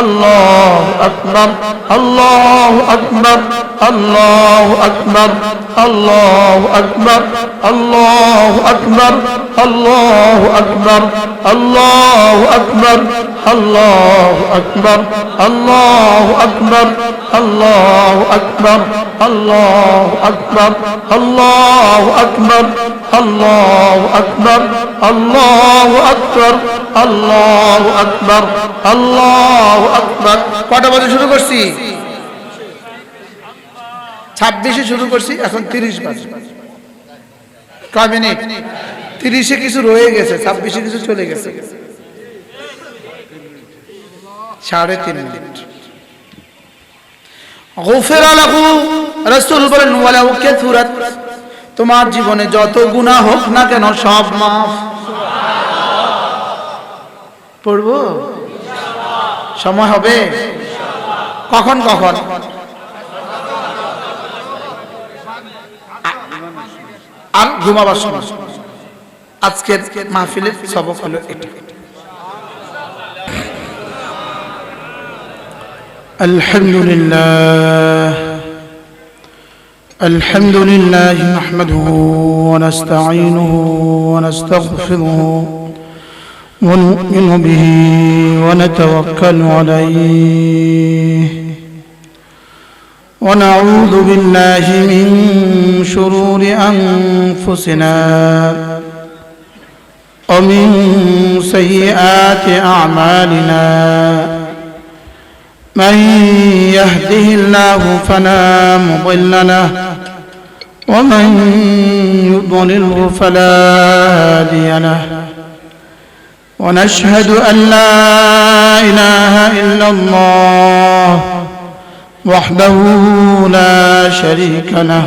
الله أكبر الله أكبر الله أكبر الله أكبر الله أكبر الله أكبر الله أكبر الله أكبر الله أكبر الله أكبر الله أكبر الله أكبر الله أكبر الله أكبر الله أكبر الله أكبر কটা বাজে শুরু করছি 26 শুরু করছি এখন 30 বাজে কয় মিনিট 30 কিছু রয়ে গেছে 26 কিছু চলে গেছে 3.5 মিনিট গফিরা লাহু রাসূল বলেন ওয়ালাউ কাসুরাত তোমার জীবনে যত গুনাহ হোক না কেন সব maaf পড়বো সময় হবে কখন কখন আর ঘুমাবার সময় আজকের মাহফিলের সবক হলো এটা الحمد لله نحمده ونستعينه ونستغفره ونؤمن به ونتوكل عليه ونعوذ بالله من شرور أنفسنا ومن سيئات أعمالنا من يهده الله فلا مضل له ومن يضلله فلا هادي له ونشهد أن لا إله إلا الله وحده لا شريك له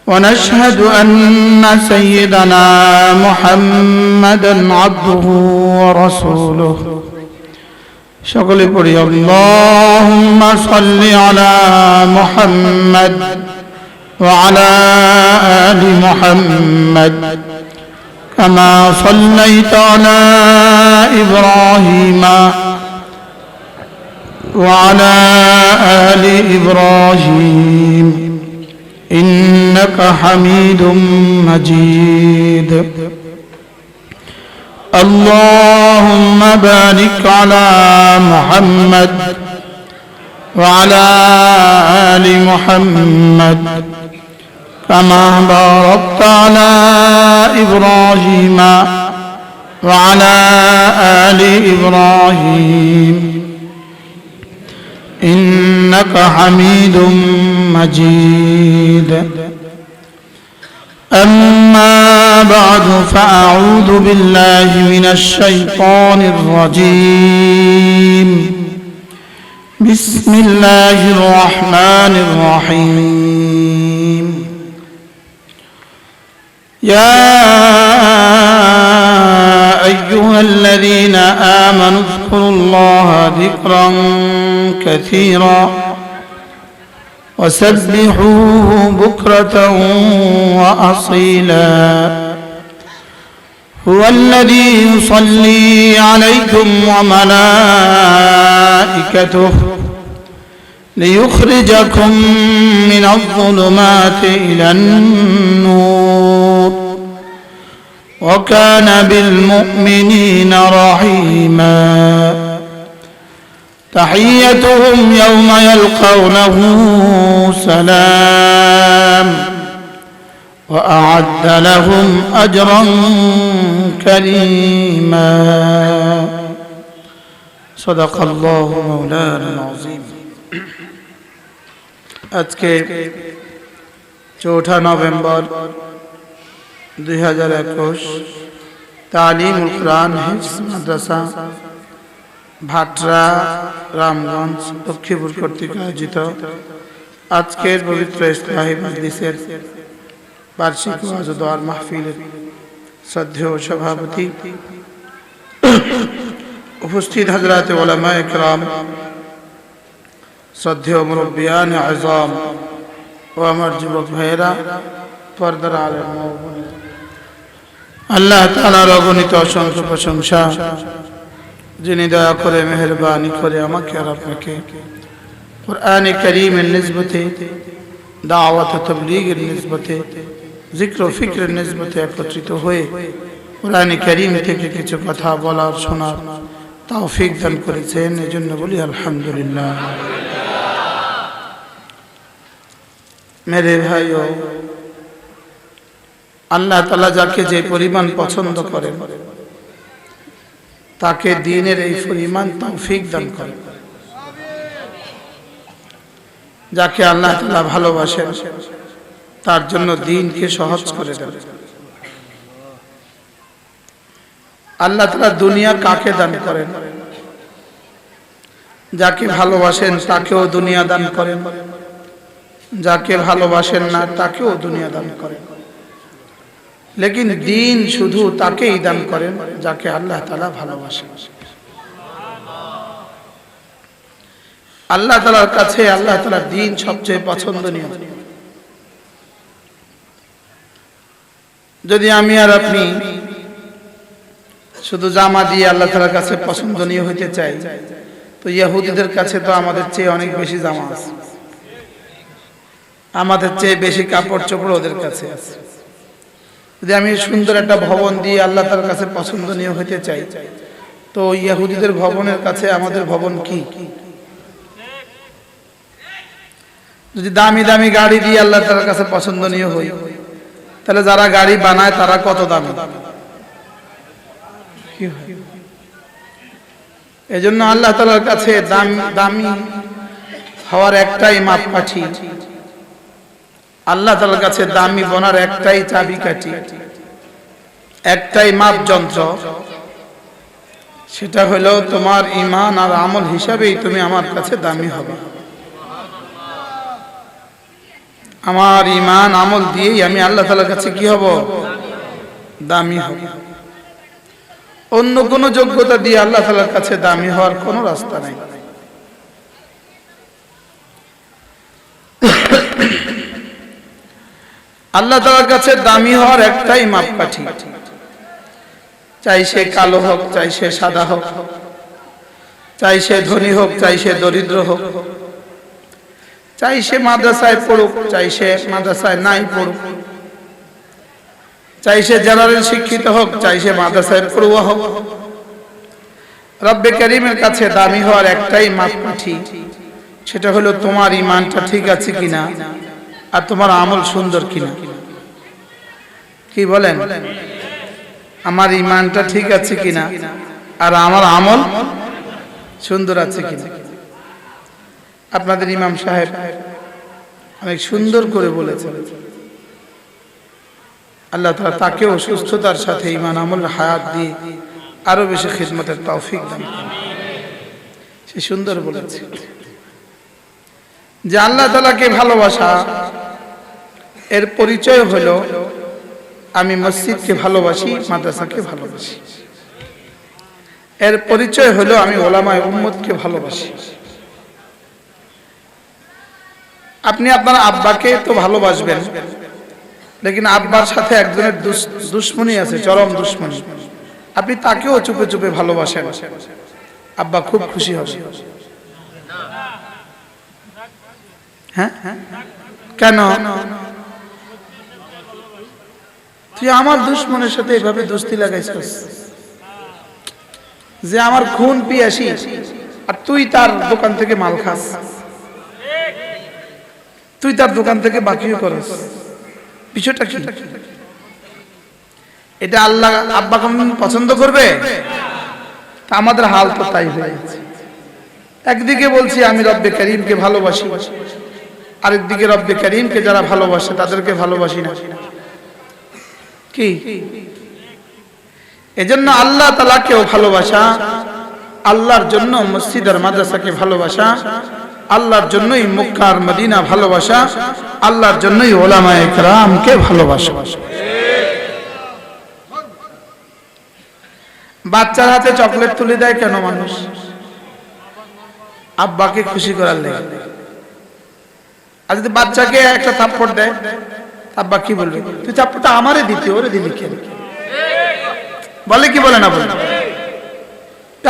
ونشهد أن سيدنا محمدا عبده ورسوله شكل بري اللهم صل على محمد وعلى آل محمد كما صليت على إبراهيم وعلى آل إبراهيم إنك حميد مجيد اللهم بارك على محمد وعلى آل محمد كما باركت على إبراهيم وعلى آل إبراهيم إنك حميد مجيد أما بعد فأعوذ بالله من الشيطان الرجيم بسم الله الرحمن الرحيم يا أيها الذين آمنوا اذكروا الله ذكرا كثيرا وسبحوه بكرة وأصيلا هو الذي يصلي عليكم وملائكته ليخرجكم من الظلمات إلى النور وكان بالمؤمنين رحيما تحيتهم يوم يلقونه سلام وأعد لهم أجرا كريما صدق الله مولانا العظيم আজকে 4 নভেম্বর 2021 তালিমুল কোরআন হিফজ মাদ্রাসা ভাটরা রামগঞ্জ লক্ষ্মীপুর কর্তৃক আয়োজিত আজকের পবিত্র ইসলাহি মাজলিসের বার্ষিক ওয়াজ ও দোয়ার মাহফিলের শ্রদ্ধেয় সভাপতি উপস্থিত হযরত উলামায়ে কেরাম শ্রদ্ধেয় মুরব্বিয়ান আযম ও আমার যুবক ভাইয়েরা পর্দার আলেম ও বোনেরা আল্লাহ তাআলার অগণিত অসংখ্য প্রশংসা যিনি দয়া করে মেহেরবানি করে আমাকে আর আপনাকে কুরআন কারীমের নিসবতে, দাওয়াত ও তাবলীগের নিসবতে, জিক্র ও ফিক্রের নিসবতে একত্রিত হয়ে কুরআন কারীম থেকে কিছু কথা বলার শোনার তৌফিক দান করেছেন, এজন্য বলি আলহামদুলিল্লাহ। মেরে ভাইও, আল্লাহ তাআলা যাকে যে পরিমাণ পছন্দ করেন তাকে দ্বীনের এই পরিমাণ তৌফিক দান করেন। যাকে আল্লাহ তাআলা ভালোবাসেন তার জন্য দ্বীনকে সহজ করে দেন। আল্লাহ তাআলা দুনিয়া কাকে দান করেন? যাকে ভালোবাসেন তাকেও দুনিয়া দান করেন, যাকে ভালোবাসেন না তাকেও দুনিয়া দান করেন। লেকিন দ্বীন শুধু তাকেই দান করেন যাকে আল্লাহ তাআলা ভালোবাসেন। আল্লাহ তাআলার কাছে আল্লাহ তাআলার দ্বীন সবচেয়ে পছন্দনীয়। যদি আমি আর আপনি শুধু জামা দিয়ে আল্লাহ তাআলার কাছে পছন্দনীয় হইতে চাই, তো ইহুদিদের কাছে তো আমাদের চেয়ে অনেক বেশি জামা আছে, আমাদের চেয়ে বেশি কাপড় চোপড় ওদের কাছে আছে। যদি আমি সুন্দর একটা ভবন দিয়ে আল্লাহ তাআলার কাছে পছন্দনীয় হইতে চাই, তো ইহুদিদের ভবনের কাছে আমাদের ভবন কি? যদি দামি দামি গাড়ি দিয়ে আল্লাহ তাআলার কাছে পছন্দনীয় হই, তাহলে যারা গাড়ি বানায় তারা কত দামি? এজন্য আল্লাহ তাআলার কাছে দামি হওয়ার একটাই মাপকাঠি, আল্লাহ তাআলার কাছে দামি বনার একটাই চাবিকাঠি, একটাই মাপ যন্ত্র, সেটা হলো তোমার ঈমান আর আমল হিসাবেই তুমি আমার কাছে দামি হবে। আমার ঈমান আমল দিয়েই আমি আল্লাহ তাআলার কাছে কি হব? দামি হব। অন্য কোনো যোগ্যতা দিয়ে আল্লাহ তাআলার কাছে দামি হওয়ার কোনো রাস্তা নাই। আল্লাহ তাআলার কাছে দামি হওয়ার একটাই মাপকাঠি, চাই সে কালো হোক, চাই সে সাদা হোক, চাই সে ধনী হোক, চাই সে দরিদ্র হোক, চাই সে মাদ্রাসায় পড়ুক, চাই সে মাদ্রাসায় নাই পড়ুক, চাই সে জেনারেল শিক্ষিত হোক, চাই সে মাদ্রাসায় পড়ুয়া হোক, রব্বে কারীমের কাছে দামি হওয়ার একটাই মাপকাঠি, সেটা হলো তোমার ঈমানটা ঠিক আছে কিনা আর তোমার আমল সুন্দর কিনা। কি বলেন? আমার ঈমানটা ঠিক আছে কিনা আর আমার আমল সুন্দর আছে কিনা। আপনাদের ইমাম সাহেব অনেক সুন্দর করে বলেছেন, আল্লাহ তাআলা তাকেও সুস্থতার সাথে ঈমান আমল হায়াত দিয়ে আরো বেশি খিদমতের তৌফিক দান করেন। সে সুন্দর বলেছে যে আল্লাহ তাআলাকে ভালোবাসা এর পরিচয় হলো আমি মসজিদকে ভালোবাসি, মাদ্রাসাকে ভালোবাসি। এর পরিচয় হলো আমি উলামায়ে উম্মতকে ভালোবাসি। আপনি আপনার আব্বাকে তো ভালোবাসবেন, লেকিন আব্বার সাথে একজনের দুশ্মনী আছে, চরম দুশ্মনী। আপনি তাকেও চুপে চুপে ভালোবাসেন, আব্বা খুব খুশি হবে। হ্যাঁ, কেন? তুই আমার দুশ্মনের সাথে এভাবে দোস্তি লাগাইছিস যে আমার খুন পিয়াসি, আর তুই তার দোকান থেকে মাল খাস, তুই তার দোকান থেকে বাকিও করস। বিষয়টা কি? এটা আল্লাহ আব্বা কোনদিন পছন্দ করবে? তা আমাদের হাল তো তাই হয়ে গেছে। একদিকে বলছি আমি রব্বে কারীমকে ভালোবাসি, আরেকদিকে রব্বে কারীমকে যারা ভালোবাসে তাদেরকে ভালোবাসি না। কি? এজন্য আল্লাহ তাআলাকেও ভালোবাসা, আল্লাহর জন্য মসজিদ আর মাদ্রাসাকে ভালোবাসা, আল্লাহর জন্যই মক্কা আর মদিনা ভালোবাসা, আল্লাহর জন্যই উলামায়ে কেরামকে ভালোবাসা। বাচ্চার হাতে চকলেট তুলে দেয় কেন মানুষ? আব্বাকে খুশি করার লেগে। আর যদি বাচ্চাকে একটা থাপ্পড় দেয়, আব্বা কি বলবে? তুই থাপ্পড়টা আমারে দিতে, ওরে দিলি কেন? বলে কি বলে না? বলে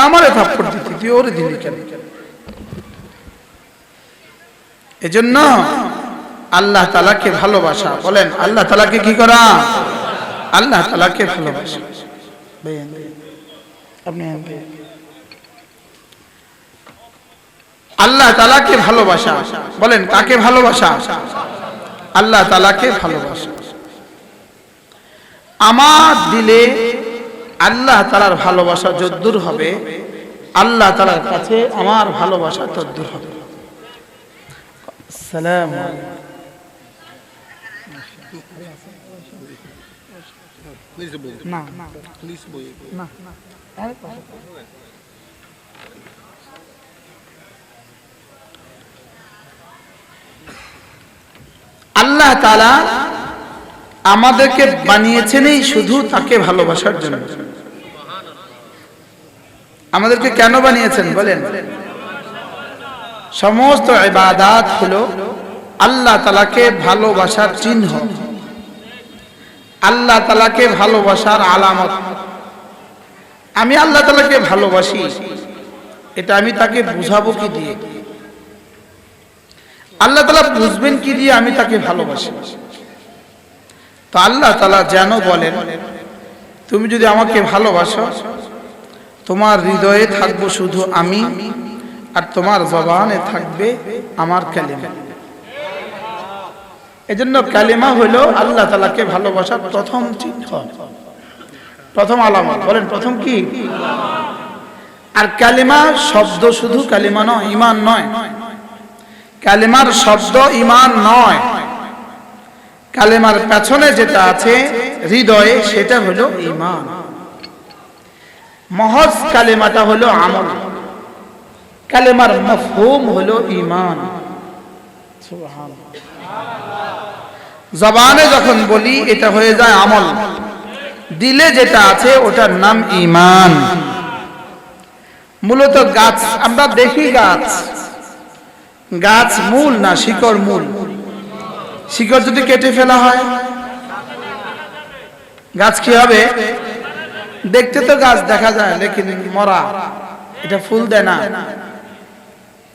আমারে থাপ্পড় দিতি, তুই ওরে দিলি কেন? এজন্য আল্লাহ তাআলাকে ভালোবাসা, বলেন আল্লাহ তাআলাকে কি করা? আল্লাহ তাআলাকে ভালোবাসা। আপনি আল্লাহ তাআলাকে ভালোবাসা, বলেন কাকে ভালোবাসা? আল্লাহ তাআলাকে ভালোবাসা। আমার দিলে আল্লাহ তাআলার ভালোবাসা যদ্দূর হবে, আল্লাহ তাআলার কাছে আমার ভালোবাসা তদ্দূর হবে। সালাম না না না আল্লাহ তাআলা আমাদেরকে বানিয়েছেনই শুধু তাকে ভালোবাসার জন্য। আমাদেরকে কেন বানিয়েছেন বলেন? সমস্ত ইবাদত হলো আল্লাহ তাআলাকে ভালোবাসার চিহ্ন, আল্লাহ তাআলাকে ভালোবাসার আলামত। আমি আল্লাহ তাআলাকে ভালোবাসি, এটা আমি তাকে বুঝাবো কি দিয়ে? আল্লাহ তাআলা বুঝবেন কি দিয়ে আমি তাকে ভালোবাসি? তো আল্লাহ তাআলা যেন বলেন, তুমি যদি আমাকে ভালোবাসো, তোমার হৃদয়ে থাকবো শুধু আমি, আর তোমার জবানে থাকবে আমার কালিমা। এজন্য কালিমা হলো আল্লাহ তাআলাকে ভালোবাসার প্রথম চিহ্ন, প্রথম আলামত। বলেন প্রথম কি? আর কালিমা শব্দ শুধু কালিমা নয়, ঈমান নয়। কালিমার শব্দ ঈমান নয়, কালিমার পেছনে যেটা আছে হৃদয়ে সেটা হলো ঈমান। মহজ কালিমাটা হলো আমল, কালিমার মাফহুম হলো ঈমান। সুবহানাল্লাহ। জবানে যখন বলি এটা হয়ে যায় আমল, দিলে যেটা আছে ওটার নাম ঈমান। মূলত গাছ আমরা দেখি, গাছ মূল না শিকড় মূল। শিকড় যদি কেটে ফেলা হয় গাছ কি হবে? দেখতে তো গাছ দেখা যায়, লেকিন মরা। এটা ফুল দেয় না,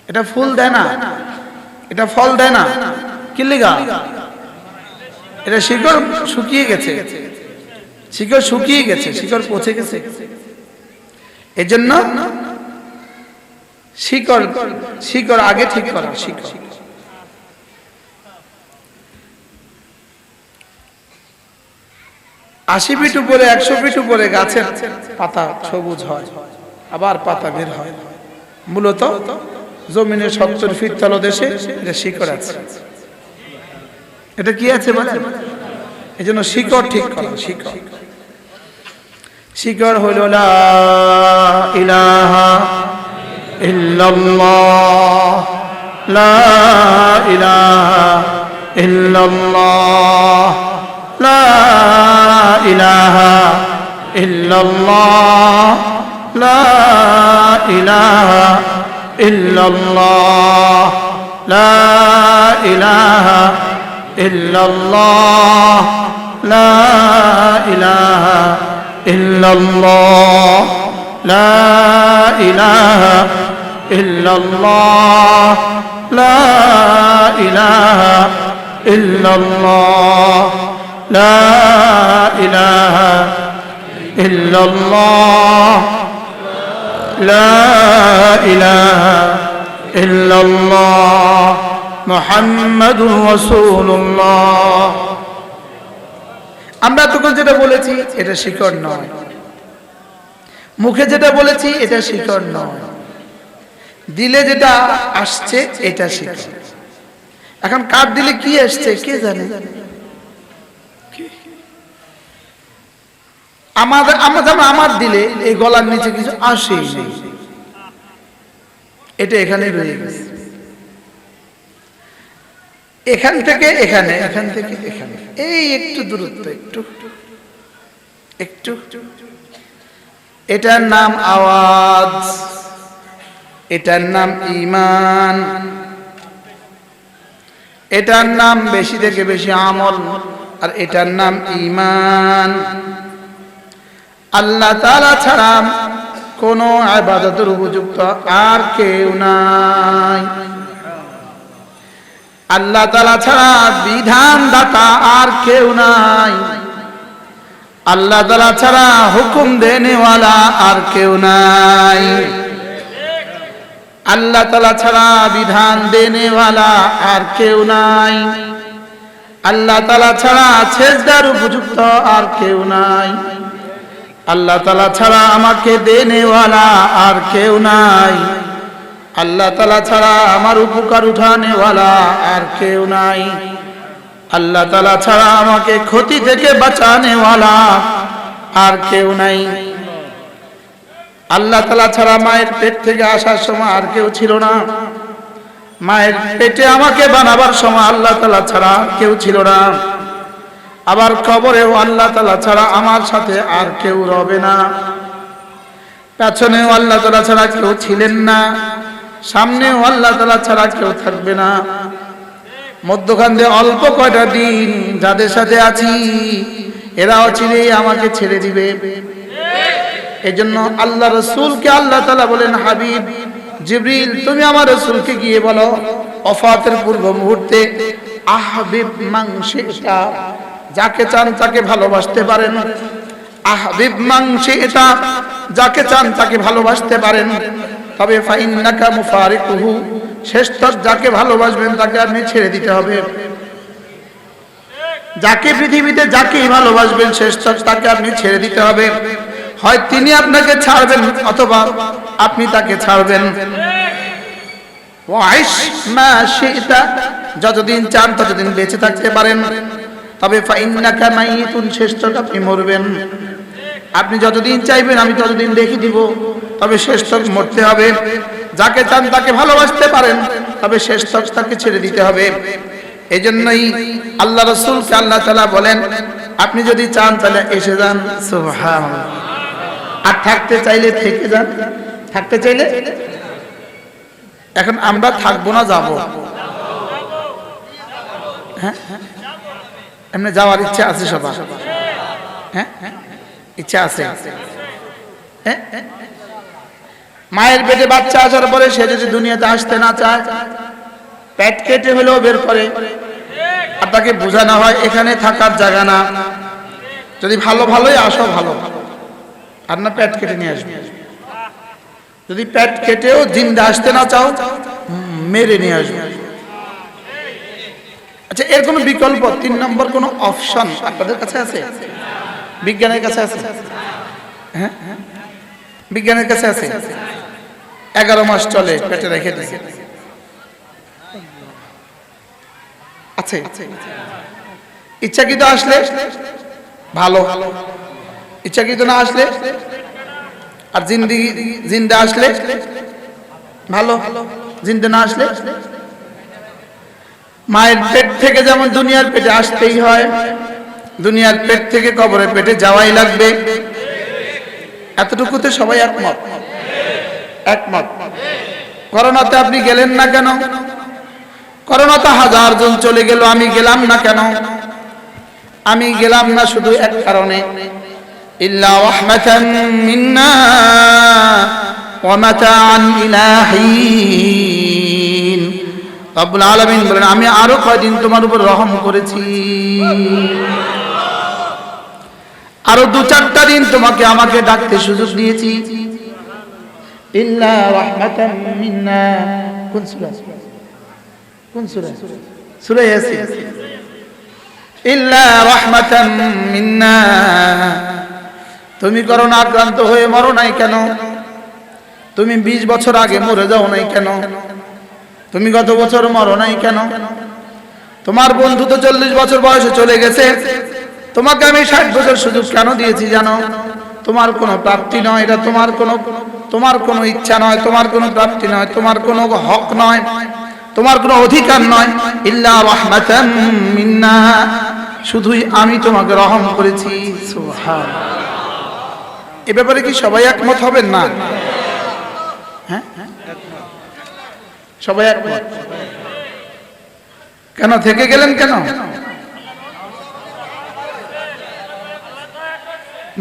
এটা ফুল দেয় না, এটা ফল দেয় না। কি লিগা? এটা শিকড় শুকিয়ে গেছে, শিকড় শুকিয়ে গেছে, শিকড় পচে গেছে। এজন্য শিকড় আগে ঠিক করা। শিকড় 80 ফিট উপরে 100 ফিট উপরে গাছের পাতা সবুজ হয়, আবার পাতা বের হয়। মূলত জমিনের 70 ফিট তলদেশে এটা শিকড় আছে। এটা কি আছে বলেন? এজন্য শিকড় ঠিক করা। শিকড় হলো লা ইলাহা ইল্লাল্লাহ, লা ইলাহা ইল্লাল্লাহ, লা ইলাহা ইল্লাল্লাহ, লা ইলাহা ইল্লাল্লাহ, লা ইলাহা ইল্লাল্লাহ, লা ইলাহা ইল্লাল্লাহ, লা ইলাহা ইল্লাল্লাহ, লা ইলাহা ইল্লাল্লাহ, লা ইলাহা ইল্লাল্লাহ, লা ইলাহা ইল্লাল্লাহ, মুহাম্মাদুর রাসূলুল্লাহ। আমরা তখন যেটা বলেছি এটা শিকড় নয়, মুখে যেটা বলেছি এটা শিকড় নয়, দিলে যেটা আসছে এটা শিকড়। এখন কার দিলে কি আসছে কে জানে? আমার দিলে এই গলার নিচে কিছু আসে, এটা এখানে রয়ে গেছে। এখান থেকে এখানে, এখান থেকে এখানে, এই একটু দূরত্ব, একটু এটার নাম আওয়াজ, এটার নাম ঈমান, এটার নাম বেশি থেকে বেশি আমল, আর এটার নাম ঈমান। আল্লাহ তাআলা ছাড়া কোনো ইবাদতের উপযুক্ত আর কেউ নাই। আল্লাহ তাআলা ছাড়া বিধানদাতা আর কেউ নাই। আল্লাহ তাআলা ছাড়া হুকুম দেনেওয়ালা আর কেউ নাই। আল্লাহ তাআলা ছাড়া বিধান দেনেওয়ালা আর কেউ নাই। আল্লাহ তাআলা ছাড়া সেজদার উপযুক্ত আর কেউ নাই। আল্লাহ তাআলা ছাড়া আমাকে দেনেওয়ালা আর কেউ নাই। আল্লাহ তাআলা ছাড়া আমার উপকার উঠানেওয়ালা আর কেউ নাই। আল্লাহ তাআলা ছাড়া আমাকে ক্ষতি থেকে বাঁচানেওয়ালা আর কেউ নাই। আল্লাহ তাআলা ছাড়া মায়ের পেট থেকে আসার সময় আর কেউ ছিল না। মায়ের পেটে আমাকে বানাবার সময় আল্লাহ তাআলা ছাড়া কেউ ছিল না। আবার কবরেও আল্লাহ তাআলা ছাড়া আমার সাথে আর কেউ রবে না। পেছনেও আল্লাহ তাআলা ছাড়া কেউ ছিলেন না। সামনেও আল্লাহ তাআলা ছাড়া কেউ থাকবে না। মধ্যখান দিয়ে অল্প কয়টা দিন যাদের সাথে আছি এরাও চিনেই আমাকে ছেড়ে দিবে। এজন্য আল্লাহ রাসূলকে আল্লাহ তাআলা বলেন, হাবিব জিবরিল তুমি আমার রাসূলকে গিয়ে বলো ওফাতের পূর্ব মুহূর্তে আহবিব মান শি'তা, যাকে চান তাকে ভালোবাসতে পারেন। আহবিব মান শি'তা, যাকে চান তাকে ভালোবাসতে পারেন। তবে ফাইন্নাকা মুফারিকুহু, শেষতক যাকে ভালোবাসবেন তাকে আপনি ছেড়ে দিতে হবে। যাকে পৃথিবীতে যাকে ভালোবাসবেন শেষতক তাকে আপনি ছেড়ে দিতে হবে। হয় তিনি আপনাকে ছাড়বেন অথবা আপনি তাকে ছাড়বেন। ওয়াইশ মা শি'তা, যতদিন চান ততদিন বেঁচে থাকতে পারেন। তবে ফাইন্নাকা মাইতুন, শেষতক আপনি মরবেন। আপনি যতদিন চাইবেন আমি ততদিন রেখে দিব, তবে শেষতক মরতে হবে। যাকে চান তাকে ভালোবাসতে পারেন, তবে শেষতক তাকে ছেড়ে দিতে হবে। এজন্যই আল্লাহ রাসূলকে আল্লাহ তাআলা বলেন আপনি যদি চান তাহলে এসে যান। সুবহানাল্লাহ। আর থাকতে চাইলে থেকে যান। থাকতে চাইলে এখন আমরা থাকবো না যাব? হ্যাঁ, এমনি যাওয়ার ইচ্ছা আছে সবার? হ্যাঁ, ইচ্ছা আছে। হ্যাঁ, মায়ের পেটে বাচ্চা আসার পরে সে যদি দুনিয়াতে আসতে না চায়, পেট কেটে হলেও বের করে, আর তাকে বোঝানো হয় এখানে থাকার জায়গা না, যদি ভালো ভালোই আসো ভালো, আর না পেট কেটে নিয়ে আসবে। যদি পেট কেটেও জিন্দা আসতে না চাও মেরে নিয়ে আসবে। আচ্ছা, এর কোনো বিকল্প 3 নম্বর কোনো অপশন আপনাদের কাছে আছে? বিজ্ঞানের কাছে আছে? হ্যাঁ, বিজ্ঞানের কাছে আছে। 11 মাস চলে পেটে রেখে দিয়েছে। আছে ইচ্ছাকৃত আসলে ভালো, ইচ্ছাকৃত না আসলে, আর জিন্দা আসলে ভালো, জিন্দা না আসলে। মায়ের পেট থেকে যেমন দুনিয়ার পেটে আসতেই হয়, দুনিয়ার পেট থেকে কবরের পেটে যাওয়াই লাগবে। এতটুকুতে সবাই একমত? একমত। করোনাতে আপনি গেলেন না কেন? করোনাতে 1000 জন চলে গেল, আমি গেলাম না কেন? আমি গেলাম না শুধু এক কারণে, ইল্লা রাহমাতান মিন্না ওয়া মাতাআন ইলা হিন। রব্বুল আলামিন বলেন আমি আরো কয়দিন তোমার উপর রহম করেছি, আরো 2-4টা দিন তোমাকে আমাকে ডাকতে সুযোগ দিয়েছি। ইল্লা রাহমাতান মিন্না। কোন সূরা? কোন সূরা? সূরা ইয়াসিন। ইল্লা রাহমাতান মিন্না। তুমি করোনা আক্রান্ত হয়ে মরো নাই কেন? তুমি 20 বছর আগে মরে যাও নাই কেন? তুমি গত বছর মরো নাই কেন? তোমার বন্ধু তো 40 বছর বয়সে চলে গেছে, তোমাকে আমি 60 বছর সুযোগ কেন দিয়েছি জানো? তোমার কোনো প্রাপ্তি নয়, এটা তোমার কোনো ইচ্ছা নয়, তোমার কোনো প্রাপ্তি নয়, তোমার কোনো হক নয়, তোমার কোনো অধিকার নয়। ইল্লা রাহমাতান মিন্না, শুধুই আমি তোমাকে রহম করেছি। সুবহানাল্লাহ। এ ব্যাপারে কি সবাই একমত হবেন না? হ্যাঁ, সবাই একমত। কেন থেকে গেলেন কেন?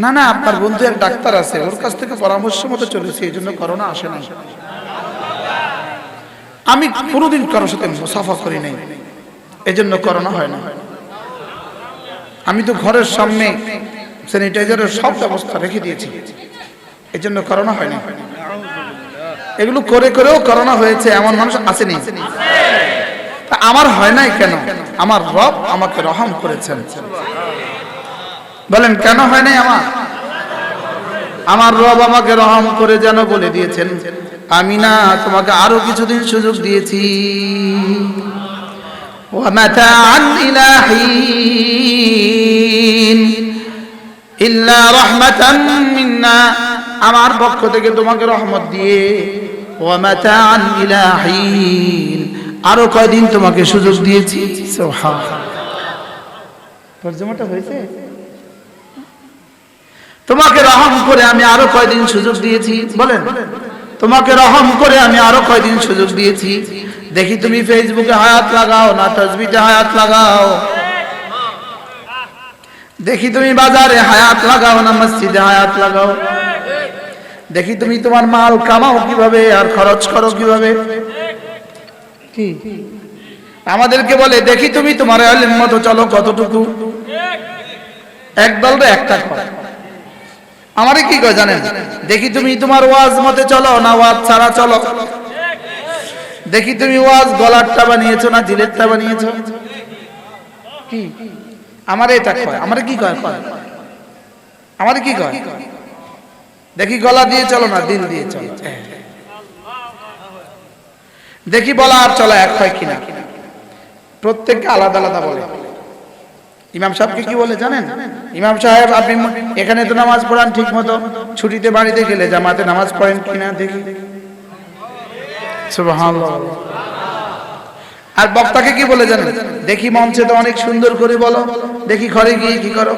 না না, আপনার বন্ধু এক ডাক্তার আছে, ওর কাছ থেকে পরামর্শ মতো চলেছে, এই জন্য করোনা আসে নাই। আমি কোনোদিন কারোর সাথে মুসাফা করি নাই, এই জন্য করোনা হয় না। আমি তো ঘরের সামনে স্যানিটাইজারের সব ব্যবস্থা রেখে দিয়েছি, এই জন্য করোনা হয় না। এগুলো করে করেও করোনা হয়েছে এমন মানুষ আসেনি। তা আমার হয় নাই কেন? আমার রব আমাকে রহম করেছেন। বলেন কেন হয় নাই? আমার রব আমাকে রহম করে যেন বলে দিয়েছেন, আমি না তোমাকে আরো কিছুদিন সুযোগ দিয়েছি। ومتاعا إلى حين إلا رحمة منا, আমার পক্ষ থেকে তোমাকে রহমত দিয়ে ومتاعا إلى حين, আরো কয়দিন তোমাকে সুযোগ দিয়েছি। সুবহানাল্লাহ, তরজমাটা হয়েছে? তোমাকে রহম করে আমি আরো কয়দিন সুযোগ দিয়েছি। বলেন, তোমাকে রহম করে আমি আরো কয়দিন সুযোগ দিয়েছি। দেখি তুমি ফেসবুকে হায়াত লাগাও না তাসবিতে হায়াত লাগাও, দেখি তুমি বাজারে হায়াত লাগাও না মসজিদে হায়াত লাগাও, দেখি তুমি তোমার মাল কামাও কিভাবে আর খরচ করো কিভাবে। কি আমাদেরকে বলে, দেখি তুমি তোমার ইলম মতো চলো কতটুকু। একদল রে একটা কথা আমারে কি কয় জানেন? দেখি তুমি তোমার ওয়াজ মতে চলো না ওয়াজ ছাড়া চলো, দেখি তুমি ওয়াজ গলারটা বানিয়েছো না জিলেরটা বানিয়েছো। কি আমারে এটা কয়? আমারে কি কয়? আমারে কি কয়? দেখি গলা দিয়ে চলো না দিল দিয়ে চলো, দেখি বলা আর চলা এক হয় কিনা। প্রত্যেককে আলাদা আলাদা বলে। ইমাম সাহেবকে কি বলে জানেন? ইমাম সাহেব আপনি এখানে তো নামাজ পড়ান ঠিক মতো, ছুটিতে বাড়িতে গেলে জামাতে নামাজ পড়েন কিনা দেখি। সুবহানাল্লাহ। আর বক্তাকে কি বলে জানেন? দেখি মঞ্চে তো অনেক সুন্দর করে বলো, দেখি ঘরে গিয়ে কি করো।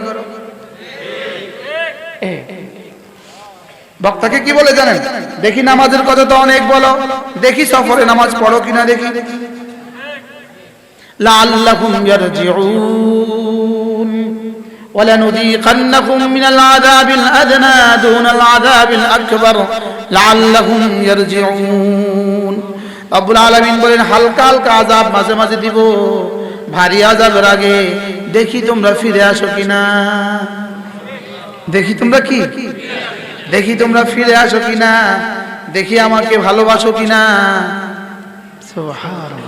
বক্তাকে কি বলে জানেন? দেখি নামাজের কথা তো অনেক বলো, দেখি সফরে নামাজ পড়ো কিনা দেখি। লাআল্লাকুম ইয়ারজিউন ওয়ালানুযীকান্নাকুম মিনাল আযাবিল আদনা দুনাল আযাবিল আকবার লাআল্লাকুম ইয়ারজিউন। রব্বুল আলামিন বলেন, হালকা হালকা আযাব মাঝে মাঝে দিব, ভারী আযাবের আগে দেখি তোমরা ফিরে আসো কিনা। দেখি তোমরা কি, দেখি তোমরা ফিরে আসো কিনা, দেখি আমাকে ভালোবাসো কিনা। সুবহানাল্লাহ।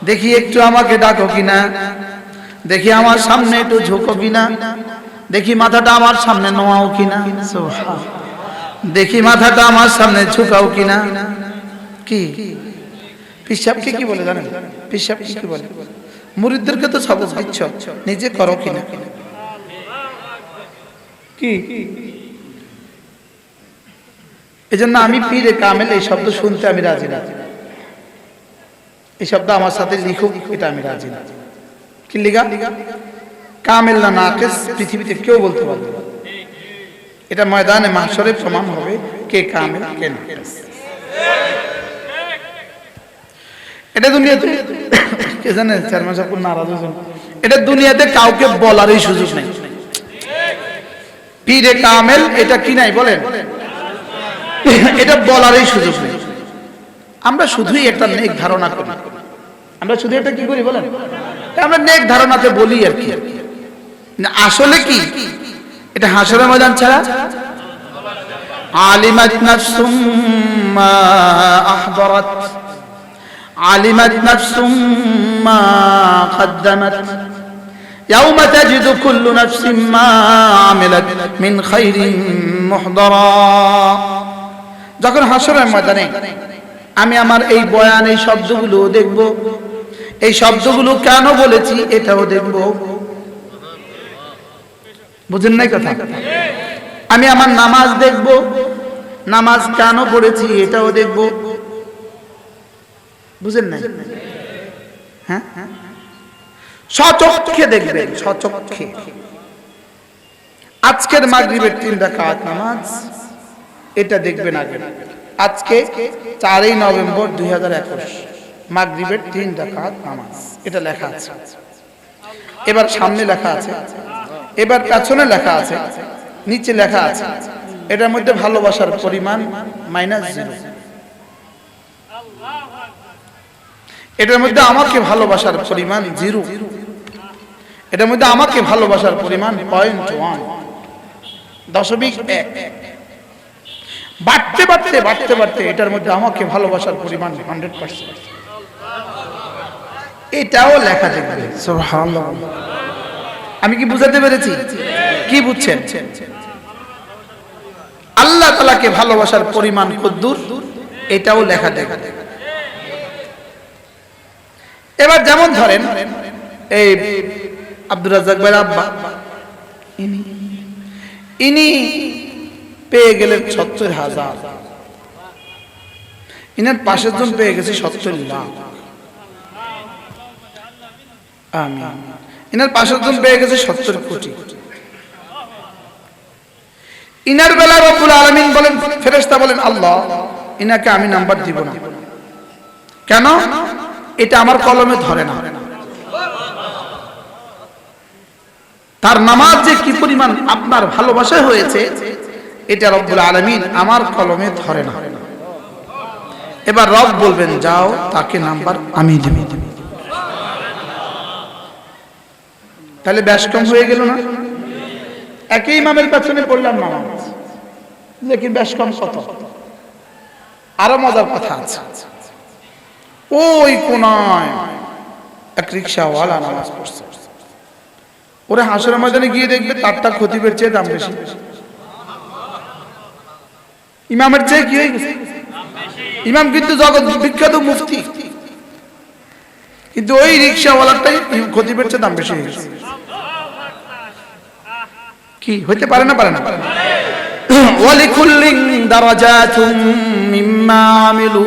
দেখি একটু আমাকে ডাকো কিনা, দেখি আমার সামনে একটু ঝুঁকো কিনা, দেখি মাথাটা আমার সামনে নোয়াও কিনা। সুবহানাল্লাহ। দেখি মাথাটা আমার সামনে ঝুঁকাও কিনা। কি পিসাবকে কি বলে জানেন? পিসাবকে কি বলে? মুরিদদেরকে তো সবক দিচ্ছ, নিজে করো কিনা। কি এজন্য আমি পীরে কামেল এই শব্দ শুনতে আমি রাজি না। এই শব্দ আমার সাথে লিখুক, এটা আমি রাজি না। কি লিখা? কামেল না নাকিস পৃথিবীতে কেউ বলতে পারবে না। এটা ময়দানে মাহশরে প্রমাণ হবে কে কামেল কে নাকিস। এটা দুনিয়াতে কে জানে? চেয়ারম্যান সাহেব নারাজ হয়েছেন। এটা দুনিয়াতে কাউকে বলারই সুযোগ নেই। পীরে কামেল এটা কি নাই বলেন? এটা বলারই সুযোগ নেই। আমরা শুধুই একটা নেক ধারণা করি। আমরা শুধু এটা কি করি বলেন? আমরা নেক ধারণাতে বলি আর কি। আসলে কি এটা হাসরের ময়দান ছাড়া? আলিমাত নাফসুম মা আহদারাত আলিমাত নাফসুম মা কদ্দামাত ইয়াওমা তাজিদু কুল্লু নাফসিম মা আমিলাত মিন খাইরিন মুহদারা। যখন হাসরের ময়দানে আমি আমার এই বয়ান এই শব্দগুলো দেখব, এই শব্দগুলো কেন বলেছি এটাও দেখব। বুঝেন নাই কথা? আমি আমার নামাজ দেখব, নামাজ কেন পড়েছি এটাও দেখব। বুঝেন নাই? হ্যাঁ, সচক্ষে দেখবেন, সচক্ষে। আজকের মাগরিবের 3 রাকাত নামাজ এটা দেখবেন আগে। আজকে 4 নভেম্বর 2021 মাগরিবের 3 রাকাত নামাজ, এটা লেখা আছে। এবার সামনে লেখা আছে, এবার পেছনে লেখা আছে নিচে লেখা আছে, এটার মধ্যে ভালোবাসার পরিমাণ -0। এটার মধ্যে আমাকে ভালোবাসার পরিমাণ 0। এটার মধ্যে আমাকে ভালোবাসার পরিমাণ 0.1, 0.1। বাড়তে বাড়তে বাড়তে বাড়তে এটার মধ্যে আমাকে ভালোবাসার পরিমাণ 100%। এটাও লেখা থাকবে। সুবহানাল্লাহ। আমি কি বুঝাতে পেরেছি? কি বুঝছেন? আল্লাহ তাআলাকে ভালোবাসার পরিমাণ কতদূর এটাও লেখা থাকবে। এবার যেমন ধরেন এই আব্দুর রাজ্জাক ভাইয়ের আব্বা, ইনি পেয়ে গেলেন ৭০,০০০। ইনার পাশের জন পেয়ে গেছে ৭০ লাখ। আমিন। ইনার পাশের জন পেয়ে গেছে ৭০ কোটি। ইনার বেলা রব্বুল আলামিন বলেন, ফেরেশতা বলেন, আল্লাহ ইনাকে আমি নাম্বার দিব না। কেন? এটা আমার কলমে ধরে না। তার নামাজ যে কি পরিমাণ আপনার ভালোবাসা হয়েছে এটা রব্বুল আলামিন আমার কলমে ধরে না। এবার রব বলবেন, যাও তাকে নাম্বার আমি দেব। তাহলে ব্যাস কম হয়ে গেল না? একই ইমামের পেছনে পড়লাম নামাজ, লেকিন ব্যাস কম কত? আরো মজার কথা আছে। ওই কোনায় এক রিকশাওয়ালা নামাজ পড়ছে, ওরা হাসরের ময়দানে গিয়ে দেখবে তারটা খতিবের চেয়ে দাম বেশি, ইমামের চেয়ে কি হয়ে গেছে? ইমাম কিন্তু জগৎ বিখ্যাত মুফতি, কিন্তু ওই রিকশাওয়ালাটাই খতিবের চেয়ে দাম বেশি হয়ে গেছে। কি হইতে পারে না? পারে না? ওয়ালিকুল্লিন দারাজাতুম মিম্মা আমিলু।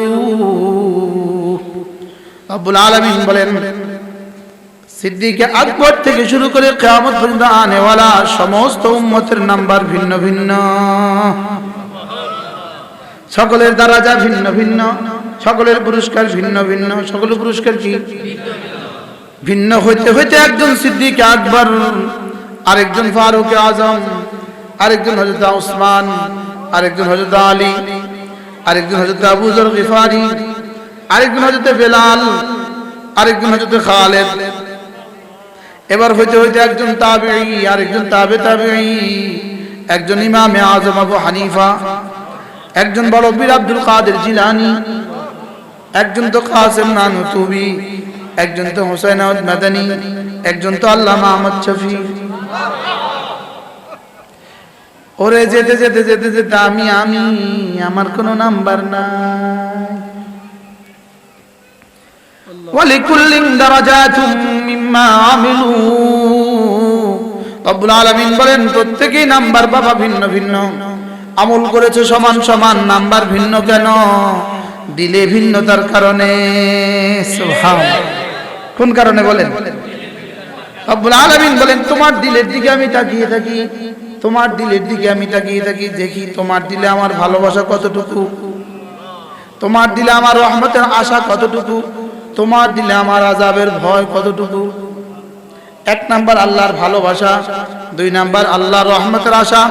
রব্বুল আলামিন বলেন, সিদ্দিক আকবর থেকে শুরু করে কিয়ামত পর্যন্ত আনেওয়ালা সমস্ত উম্মতের নাম্বার ভিন্ন ভিন্ন, সকলের দারাজা ভিন্ন ভিন্ন, সকলের পুরস্কার ভিন্ন ভিন্ন। সকলের পুরস্কার কি ভিন্ন? হইতে হইতে একজন সিদ্দিক আকবর, আরেকজন ফারুক আজম, আরেকজন হযরত উসমান, আরেকজন হযরত আলী, আরেকজন হযরত আবু যর গিফারি, আরেকজন হযরত বেলাল, আরেকজন হযরত খালিদ। এবার হইতে হইতে একজন তাবেঈ, আরেকজন তাবে তাবেঈ, একজন ইমামে আজম আবু হানিফা, একজন বড় পীর আব্দুল কাদের জিলানী, একজন তো কাসিম নানুতুবি, একজন তো হুসাইন আহমদ মাদানী, একজন তো আল্লামা আহমদ শফি। ওরে যেতে যেতে যেতে যেতে আমি আমার কোনো নাম্বার নাই। ওয়ালিকুল্লিন দারাজাতুম মিম্মা আমিলু। রব্বুল আলামিন বলেন, প্রত্যেকই নাম্বার বাবা ভিন্ন ভিন্ন। আমল করেছে সমান সমান, নাম্বার ভিন্ন কেন? দিলে ভিন্নতার কারণে। সুবহানাল্লাহ। কোন কারণে বলেন? রব্বুল আলামিন বলেন, তোমার দিলের দিকে আমি তাকিয়ে থাকি, তোমার দিলের দিকে আমি তাকিয়ে থাকি, দেখি তোমার দিলে আমার ভালোবাসা কতটুকু, তোমার দিলে আমার রহমতের আশা কতটুকু, তোমার দিলে আমার আযাবের ভয় কতটুকু। 1 নাম্বার আল্লাহর ভালোবাসা, 2 নাম্বার আল্লাহর রহমতের আশা,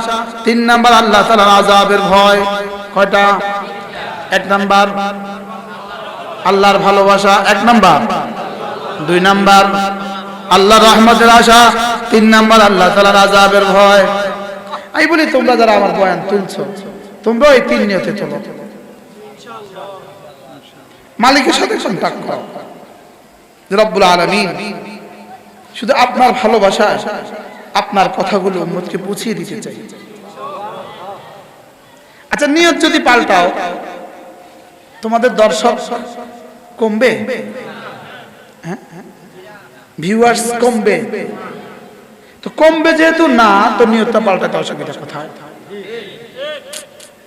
3 নাম্বার আল্লাহ তাআলার আযাবের ভয়। কয়টা? 1 নাম্বার আল্লাহর ভালোবাসা, 1 নাম্বার, 2 নাম্বার আল্লাহর রহমতের আশা, 3 নাম্বার আল্লাহ তাআলার আযাবের ভয়। আমি বলি, তোমরা যারা আমার বয়ান তুলছো, তোমরা এই 3 নিয়তে চলো। মালিকের সাথে কন্টাক্ট করো। রব্বুল আলামিন শুধু আপনার ভালোবাসা, আপনার কথাগুলো উম্মতকে পৌঁছিয়ে দিতে চাই। আচ্ছা, নিয়ত যদি পাল্টাও, তোমাদের দর্শক কমবে, ভিউয়ার্স কমবে। তো কমবে যেহেতু না, তো নিয়তটা পাল্টাতে অসুবিধা কোথায়?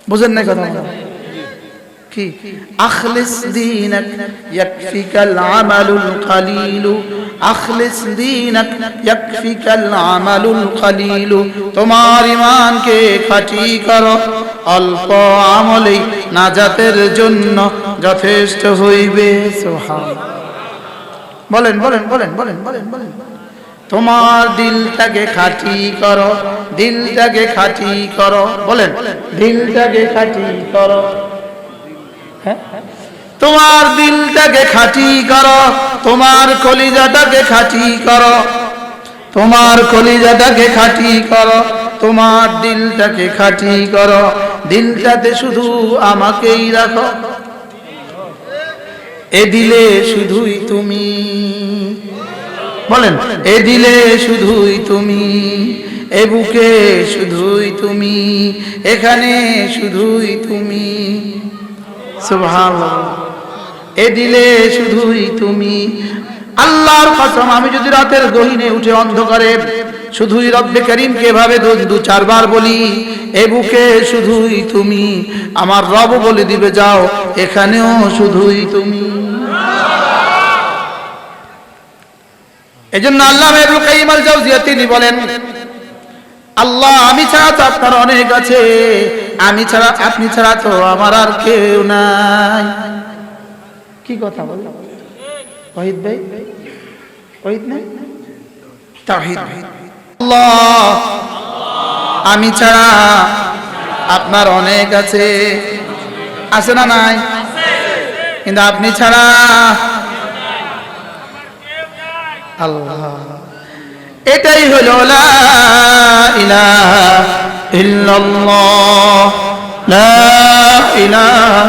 বুঝেন না কথা? কি আখলিস দীনাক ইয়াকফিকাল আমালুল কলিল, আখলিস দীনাক ইয়াকফিকাল আমালুল কলিল। তোমার ঈমানকে খাঁটি করো, অল্প আমলেই নাজাতের জন্য যথেষ্ট হইবে। সুবহানাল্লাহ। বলেন বলেন বলেন বলেন বলেন বলেন। তোমার দিলটাকে খাঁটি করো, দিলটাকে খাঁটি করো। বলেন, দিলটাকে খাঁটি করো। হ্যাঁ, তোমার দিলটাকে খাঁটি করো, তোমার কলিজাটাকে খাঁটি করো, তোমার কলিজাটাকে খাঁটি করো, তোমার দিলটাকে খাঁটি করো। দিলটাতে শুধু আমাকেই রাখো, এ দিলে শুধুই তুমি। বলেন, এ দিলে শুধুই তুমি, এ বুকে শুধুই তুমি, এখানে শুধুই তুমি। সুবহানাল্লাহ। এ দিলে শুধুই তুমি। আল্লাহর কসম, আমি যদি রাতের গহীনে উঠে অন্ধকারে শুধুই রব্বে করিমকে এভাবে দু চারবার বলি, এ বুকে শুধুই তুমি, আমার রব বলে দিবে যাও এখানেও শুধুই তুমি। এজন্য আল্লামা ইবনে কাইয়িম আল জাওজিয়া তিনি বলেন, আল্লাহ আমি ছাড়া তো আপনার অনেক আছে, আমি ছাড়া আপনি ছাড়া তো আমার আর কেউ নাই। কি কথা বল ওয়াহিদ ভাই? ওয়াহিদ নাই, তাওহীদ। আল্লাহ আমি ছাড়া আপনার অনেক আছে, আছে না নাই? কিন্তু আপনি ছাড়া আল্লাহ। এটাই হলো লা ইলাহা ইল্লাল্লাহ, লা ইলাহা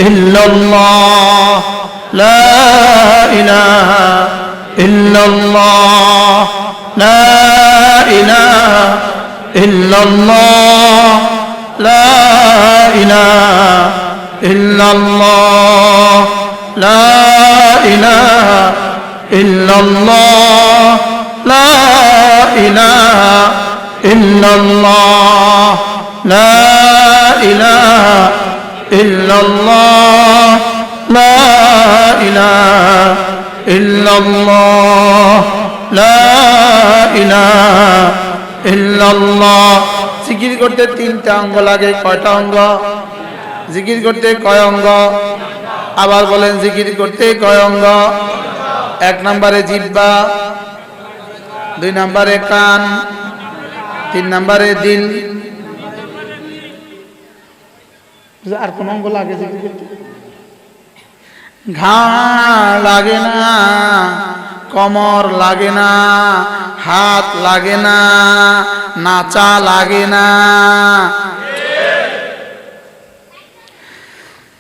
ইল্লাল্লাহ, লা ইলাহা ইল্লাল্লাহ, লা ইলাহা ইল্লাল্লাহ, লা ইলাহা ইল্লাল্লাহ, লা ইলাহা ইল্লাল্লাহ, লা ইলাহা ইল্লাল্লাহ, লা ইলাহা ইল্লাল্লাহ, লা ইলাহা ইল্লাল্লাহ, লা ইলাহা ইল্লাল্লাহ। জিকির করতে তিনটা অঙ্গ লাগে। কয়টা অঙ্গ? জিকির করতে কয় অঙ্গ? আবার বলেন, জিকির করতে কয় অঙ্গ? 1 নম্বরে জিহ্বা, 2 নম্বরে কান, 3 নম্বরে দিল। আর কোন অঙ্গ লাগে জিকির করতে? ঘাড় লাগে না, কমর লাগে না, হাত লাগে না, নাচা লাগে না।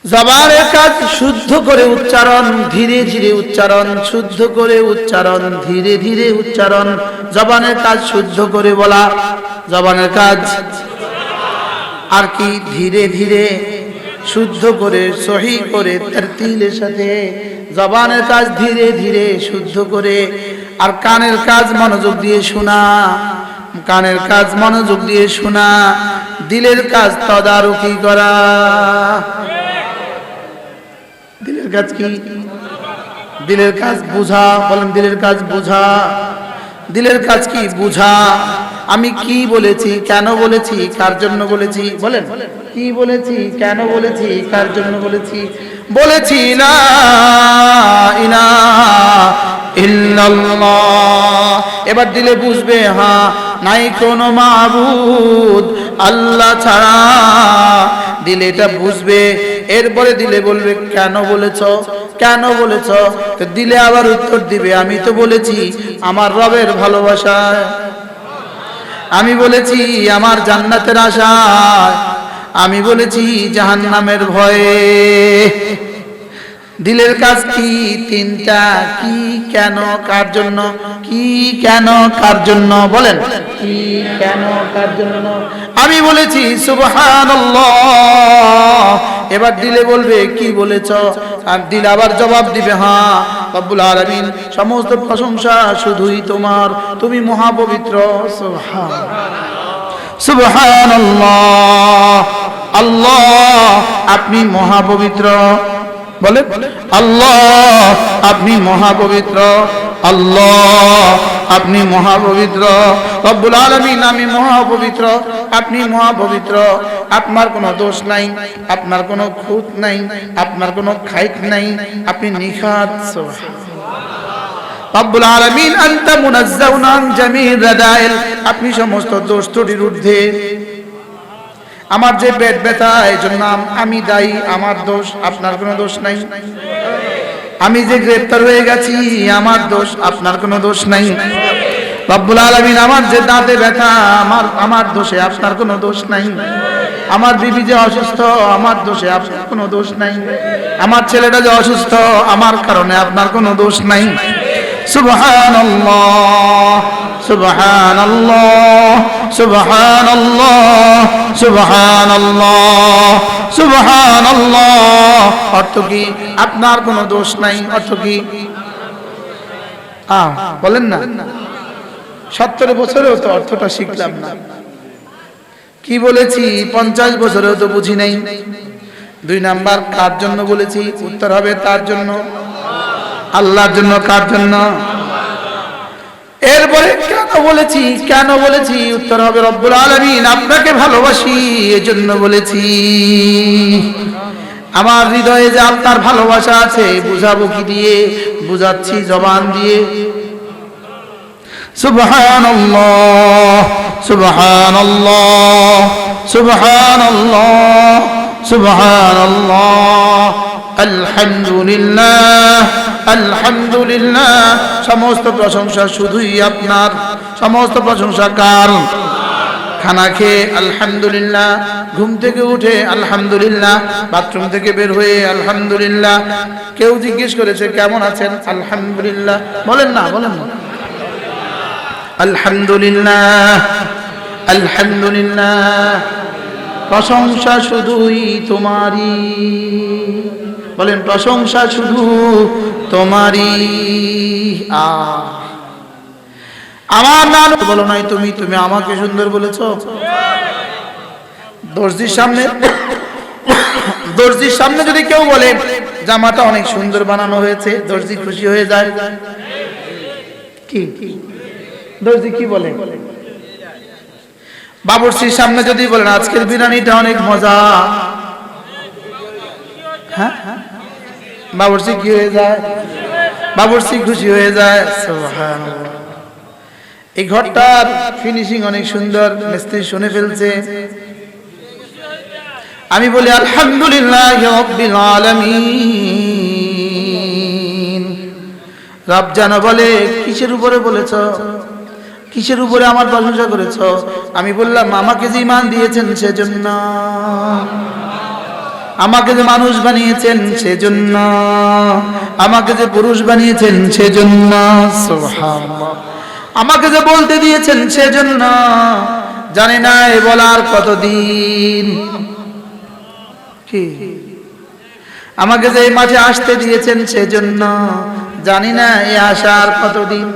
জবানের কাজ শুদ্ধ করে উচ্চারণ, ধীরে ধীরে উচ্চারণ, শুদ্ধ করে উচ্চারণ, ধীরে ধীরে উচ্চারণ। জবানের কাজ শুদ্ধ করে বলা, জবানের কাজ আর কি ধীরে ধীরে শুদ্ধ করে সহি করে তারতিলের সাথে। জবানের কাজ ধীরে ধীরে শুদ্ধ করে। আর কানের কাজ মনোযোগ দিয়ে শোনা, কানের কাজ মনোযোগ দিয়ে শোনা। দিলের কাজ তদারকি করা। দিলের কাজ কি? দিলের কাজ বুঝা। বলেন, দিলের কাজ বুঝা। দিলের কাজ কি? বুঝা। আমি কি বলেছি, কেন বলেছি, কার জন্য বলেছি। বলেন, কি বলেছি, কেন বলেছি, কার জন্য বলেছি। বলেছি লা ইলাহা ইল্লাল্লাহ। এবার দিলে বুঝবে, হ্যাঁ নাই কোনো মাবুদ আল্লাহ ছাড়া। দিলে এটা বুঝবে। এরপরে দিলে বলবে, কেন বলেছ, কেন বলেছ। তো দিলে আবার উত্তর দিবে, আমি তো বলেছি আমার রবের ভালোবাসায়, আমি বলেছি আমার জান্নাতের আশায়, আমি বলেছি জাহান্নামের ভয়ে। দিলের কাজ কি? তিনটা। কি, কেন, কার জন্য। কি, কেন, কার জন্য। বলেন, কি, কেন, কার জন্য। আমি বলেছি সুবহানাল্লাহ। এবার দিলে বলবে, কি বলেছ। আর দিল আবার জবাব দিবে, হ্যাঁ রব্বুল আলামিন সমস্ত প্রশংসা শুধুই তোমার, তুমি মহাপবিত্র। সুবহানাল্লাহ। আল্লাহ আপনি মহাপবিত্র। বলে, আল্লাহ আপনি মহাপবিত্র। আল্লাহ আপনি মহাপবিত্র। রব্বুল আলামিন আমি মহাপবিত্র, আপনি মহাপবিত্র। আপনার কোনো দোষ নাই, আপনার কোনো খুঁত নাই, আপনার কোনো খাইত নাই, আপনি নিখাত। রব্বুল আলামিন আনতা মুনাজ্জাউন আন জামির রাদাইল, আপনি সমস্ত দোষ ত্রুটির ঊর্ধ্বে। আমার যে পেট ব্যথা এই জন্য আমি দায়ী, আমার দোষ, আপনার কোনো দোষ নাই। আমি যে গ্রেফতার হয়ে গেছি আমার দোষ, আপনার কোনো দোষ নাই। রব্বুল আলামিন আমার যে দাঁতে ব্যথা আমার দোষে আপনার কোনো দোষ নাই। আমার বিবি যে অসুস্থ আমার দোষে আপনার কোনো দোষ নাই। আমার ছেলেটা যে অসুস্থ আমার কারণে আপনার কোনো দোষ নাই। সুবহানাল্লাহ সুবহানাল্লাহ সুবহানাল্লাহ সুবহানাল্লাহ সুবহানাল্লাহ। অর্থ কি? আপনার কোনো দোষ নাই। অর্থ কি? বলেন না। 70 বছরেও তো অর্থটা শিখলাম না। কি বলেছি? 50 বছরেও তো বুঝি নাই। 2 নাম্বার কার জন্য বলেছি? উত্তর হবে তার জন্য, আল্লাহর জন্য। কার জন্য? এরপরে কেন বলেছি? উত্তর হবে রব্বুল আলামিন আপনাকে ভালোবাসি এজন্য বলেছি। আমার হৃদয়ে যে আপনার ভালোবাসা আছে বুঝাবো কি দিয়ে? বুঝাচ্ছি জবান দিয়ে। সুবহানাল্লাহ সুবহানাল্লাহ সুবহানাল্লাহ সুবহানাল্লাহ আলহামদুলিল্লাহ আলহামদুলিল্লাহ। সমস্ত প্রশংসা শুধুই আপনার। সমস্ত প্রশংসা কার? খানা খেয়ে আলহামদুলিল্লাহ, ঘুম থেকে উঠে আলহামদুলিল্লাহ, বাথরুম থেকে বের হয়ে আলহামদুলিল্লাহ। কেউ জিজ্ঞেস করেছে কেমন আছেন? আলহামদুলিল্লাহ। বলেন না, বলেন না। আলহামদুলিল্লাহ আলহামদুলিল্লাহ। প্রশংসা শুধুই তোমারই। বলেন প্রশংসা শুধু তোমারই। আমার নাম বলো নাই তুমি, তুমি আমাকে সুন্দর বলেছো। দর্জির সামনে যদি কেউ বলে জামাটা অনেক সুন্দর বানানো হয়েছে, দর্জি খুশি হয়ে যায়। কি দর্জি কি বলে? বাবুর্চির সামনে যদি বলেন আজকের বিরিয়ানিটা অনেক মজা, হ্যাঁ বাবুর্চি কি হয়ে যায়? বাবুর্চি খুশি হয়ে যায়। সুবহানাল্লাহ। এই ঘরটার ফিনিশিং অনেক সুন্দর, মিস্ত্রি শুনে ফেলছে। আমি বলি আলহামদুলিল্লাহ রাব্বিল আলামিন। রব যেন বলে কিসের উপরে বলেছো? কিসের উপরে আমার প্রশংসা করেছো? আমি বললাম আমাকে যে ঈমান দিয়েছেন সেজন্য, আমাকে যে মানুষ বানিয়েছেন সেজন্য, আমাকে যে পুরুষ বানিয়েছেন সেজন্য, সুবহানাল্লাহ, আমাকে যে বলতে দিয়েছেন সেজন্য। জানি না এই বলার কতদিন। কি আমাকে যে এই মাঠে আসতে দিয়েছেন সেজন্য। জানি না এই আসার কতদিন।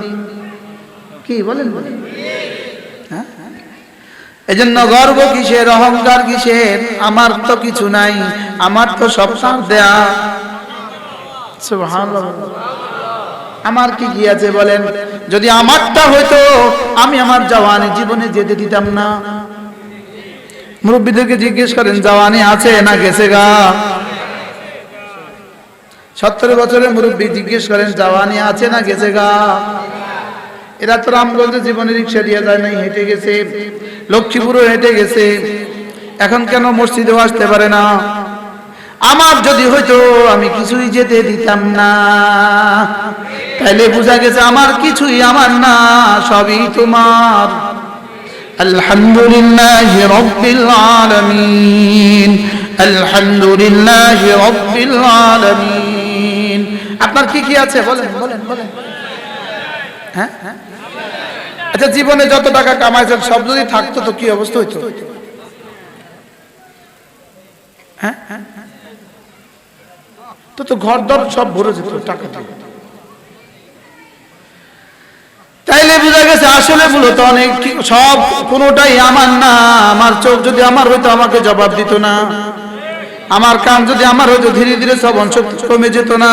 কি বলেন? হ্যাঁ, এজন্য গর্ব কিসের, অহংকার কিসের? আমার তো কিছু নাই, আমার তো সব তার দেয়া। সুবহানাল্লাহ। আমার কি কি আছে বলেন? যদি আমারটা হইতো আমি আমার জওয়ানি জীবনে যেতে দিতাম না। মুরব্বীদেরকে জিজ্ঞেস করেন জওয়ানি আছে না গেছে গা? 70 বছরের মুরব্বী জিজ্ঞেস করেন জওয়ানি আছে না গেছে গা? এরা তো রামগঞ্জে জীবনে রিক্সা দিয়ে যায় নাই, হেঁটে গেছে, লক্ষ্মীপুরও হেঁটে গেছে। এখন কেন মসজিদেও আসতে পারে না? আমার যদি হইতো আমি কিছুই যেতে দিতাম না। তাইলে বোঝা গেছে আমার কিছুই আমার না, সবই তোমার। আলহামদুলিল্লাহি রাব্বিল আলামিন আলহামদুলিল্লাহি রাব্বিল আলামিন। আপনার কি কি আছে বলেন, বলেন, বলেন। হ্যাঁ, আচ্ছা জীবনে যত টাকা কামাইছেন সব যদি থাকতো তো কি অবস্থা হইতো? হ্যাঁ, তো ঘর দর সব ভরে যেত টাকা। তাইলে বোঝা গেছে আসলে মূলত অনেক সব কোনোটাই আমার না। আমার চোখ যদি আমার হইতো আমাকে জবাব দিত না। আমার কান যদি আমার হইতো ধীরে ধীরে সব অংশ কমে যেত না।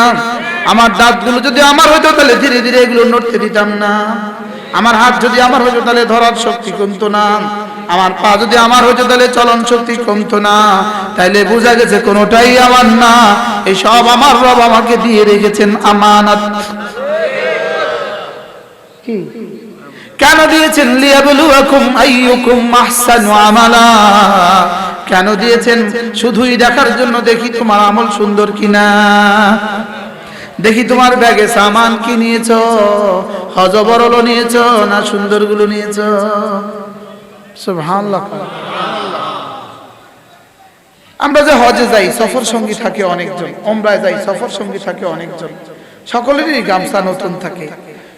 আমার দাঁতগুলো যদি আমার হইতো তাহলে ধীরে ধীরে এগুলো নড়তে দিতাম না। আমার হাত যদি আমার হইতো তাহলে ধরার শক্তি কমতো না। আমার পা যদি আমার হইতো তাহলে চলন শক্তি কমতো না। তাইলে বোঝা গেছে কোনোটাই আমার না, এই সব আমার রব আমাকে দিয়ে রেখেছেন আমানত। কি কেন দিয়েছেন? লিয়াবলুয়াকুম আইয়ুকুম আহসানু আমালা। কেন দিয়েছেন? শুধুই দেখার জন্য, দেখি তোমার আমল সুন্দর কিনা, দেখি তোমার ব্যাগে সামান কি নিয়েছো, হজবরল নিয়েছো না সুন্দরগুলো নিয়েছো। সুবহানাল্লাহ। আমরা যে হজে যাই সফর সঙ্গী থাকে অনেকজন, ওমরায় যাই সফর সঙ্গী থাকে অনেকজন, সকলেরই গামছা নতুন থাকে,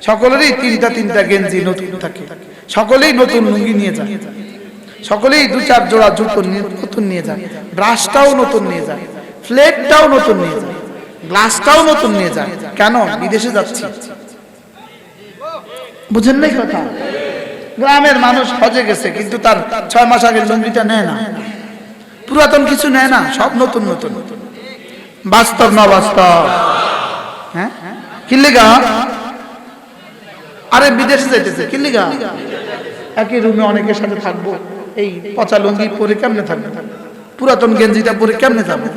সকলেরই তিনটা গেঞ্জি নতুন থাকে, সকলেই নতুন লুঙ্গি নিয়ে যায়, সকলেই 2-4 জোড়া জুতো নতুন নিয়ে যায়, ব্রাশটাও নতুন নিয়ে যায়, প্লেটটাও নতুন নিয়ে যায়, গ্লাসটাও নতুন নিয়ে যায়। কেন? বিদেশে যাচ্ছি। বুঝেন নাই কথা? গ্রামের মানুষ হজে গেছে কিন্তু তার 6 মাস আগের লুঙ্গিটা নেয় না, পুরাতন কিছু নেয় না, সব নতুন নতুন। বাস্তব না বাস্তব? হ্যাঁ, কি লিগা? আরে বিদেশে যাইতেছে কি লিগা? একই রুমে অনেকের সাথে থাকবো, এই পচা লুঙ্গি পরে কেমনে থাকবে, পুরাতন গেঞ্জিটা পরে কেমনে থাকবে?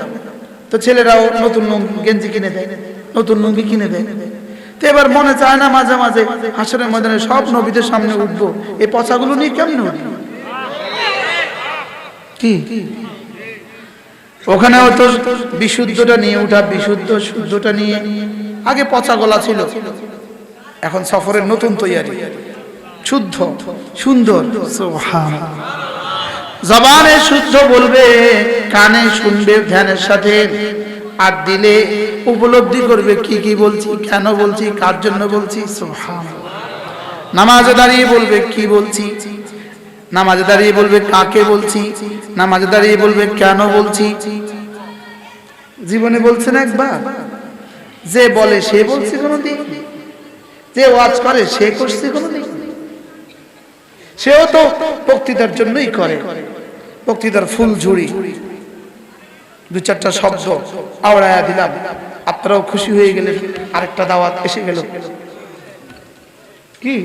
তো ছেলেরাও নতুন গেঞ্জি কিনে দেয়, নতুন লুঙ্গি কিনে দেয়। তো এবার মনে চায় না মাঝে মাঝে হাসরের ময়দানে সব নবীদের সামনে উঠবো, এই পচাগুলো নিয়ে কেমনে উঠবো? কি ওখানেও তো বিশুদ্ধটা নিয়ে উঠা, বিশুদ্ধ শুদ্ধটা নিয়ে। আগে পচা গলা ছিল, এখন সফরের নতুন তৈয়ারি, শুদ্ধ সুন্দর। সুবহানাল্লাহ। জবানে শুদ্ধ বলবে, কানে শুনবে ধ্যানের সাথে, আর দিলে উপলব্ধি করবে কি কি বলছি, কেন বলছি, কার জন্য বলছি। সুবহানাল্লাহ। নামাজে দাঁড়িয়ে বলবে কি বলছি, নামাজে দাঁড়িয়ে বলবে কাকে বলছি, নামাজে দাঁড়িয়ে বলবে কেন বলছি। জীবনে বলছে না একবার? যে বলে সে বলছে কোনদিন, যে ওয়াজ করে সে করছে কোনদিন? সেও তো বক্তৃতার জন্যই করে, বক্তৃতার ফুল ঝুড়ি 2-4টা শব্দ আওড়ায়া দিলাম, আপনারাও খুশি হয়ে গেলেন, আরেকটা দাওয়াত এসে গেল। কি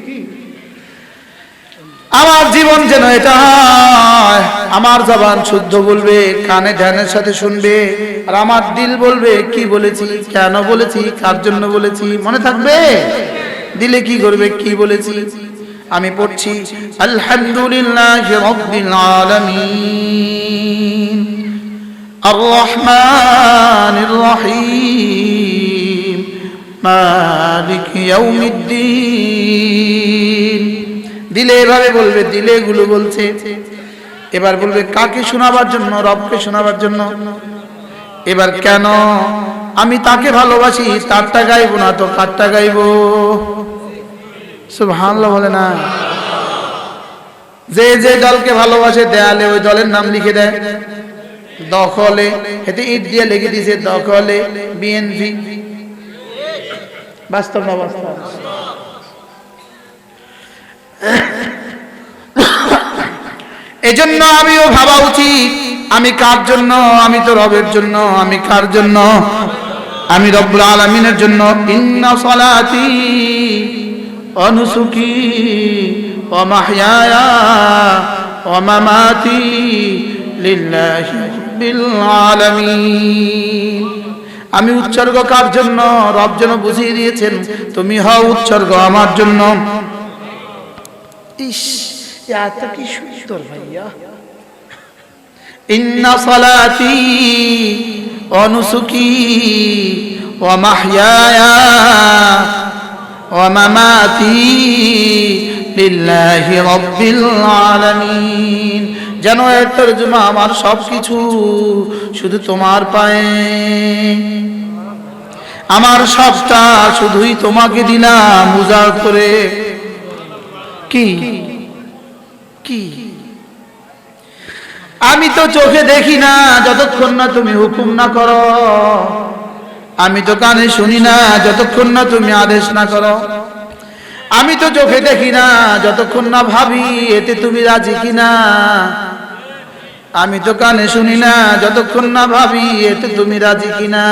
আমার জীবন যেন এটা হয়, আমার জবান শুদ্ধ বলবে, কানে ধ্যানের সাথে শুনবে, আর আমার দিল বলবে কি বলেছি, কেন বলেছি, কার জন্য বলেছি। মনে থাকবে? দিলে কি করবে, কি বলেছি। আমি পড়ছি আলহামদুলিল্লাহি রাব্বিল আলামিন আর রহমানির রহিম মালিক ইয়াউমিদ্দিন। দিলে এভাবে বলবে, দিলে এগুলো বলছে। এবার বলবে কাকে শোনাবার জন্য? রবকে শোনাবার জন্য। এবার কেন? আমি তাকে ভালোবাসি, তারটা গাইবো না তো কারটা গাইবো। সুবহানাল্লাহ বলে না? যে যে দলকে ভালোবাসে দেয়ালে ওই দলের নাম লিখে দেয়, দখলে হেতে ইট দিয়ে লিখে দিয়েছে দখলে বিএনপি। বাস্তব না বাস্তব? এজন্য আমিও ভাবা উচিত আমি কার জন্য। আমি তো রবের জন্য। আমি কার জন্য? আমি রব্বুল আলামিনের জন্য। ইন্না সালাতি ওয়া নুসুকি ওয়া মাহইয়ায়া ওয়া মামাতি লিল্লাহি রাব্বিল আলামিন। আমি উৎসর্গ কার জন্য? রব যেন বুঝিয়ে দিয়েছেন তুমি হও উৎসর্গ আমার জন্য। ইস, এত কি সুন্দর ভাইয়া। ইন্না সালাতি ওয়া নুসুকি ওয়া মাহইয়ায়া ওয়া মামাতি লিল্লাহি রাব্বিল আলামিন। যেন এর তরজমা আমার সবকিছু শুধু তোমার পায়ে, আমার সবটা শুধুই তোমাকে দিলাম উজাড় করে। কি কি আমি তো চোখে দেখি না যতক্ষণ না তুমি হুকুম না করো, আমি তো কানে শুনি না যতক্ষণ না তুমি আদেশ না করো, আমি তো চোখে দেখি না যতক্ষণ না ভাবি এতে তুমি রাজি কিনা, আমি তো কানে শুনি না যতক্ষণ না ভাবি এতে তুমি রাজি কিনা,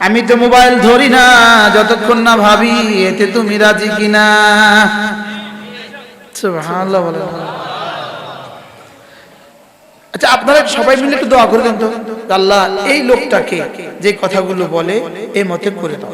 আমি তো মোবাইল ধরি না যতক্ষণ না ভাবি এতে তুমি রাজি কিনা। সুবহানাল্লাহ বলেন। আচ্ছা, আপনারা সবাই মিলে একটু দোয়া করে দেন তো, আল্লাহ এই লোকটাকে যে কথাগুলো বলে এই মতে করে দাও।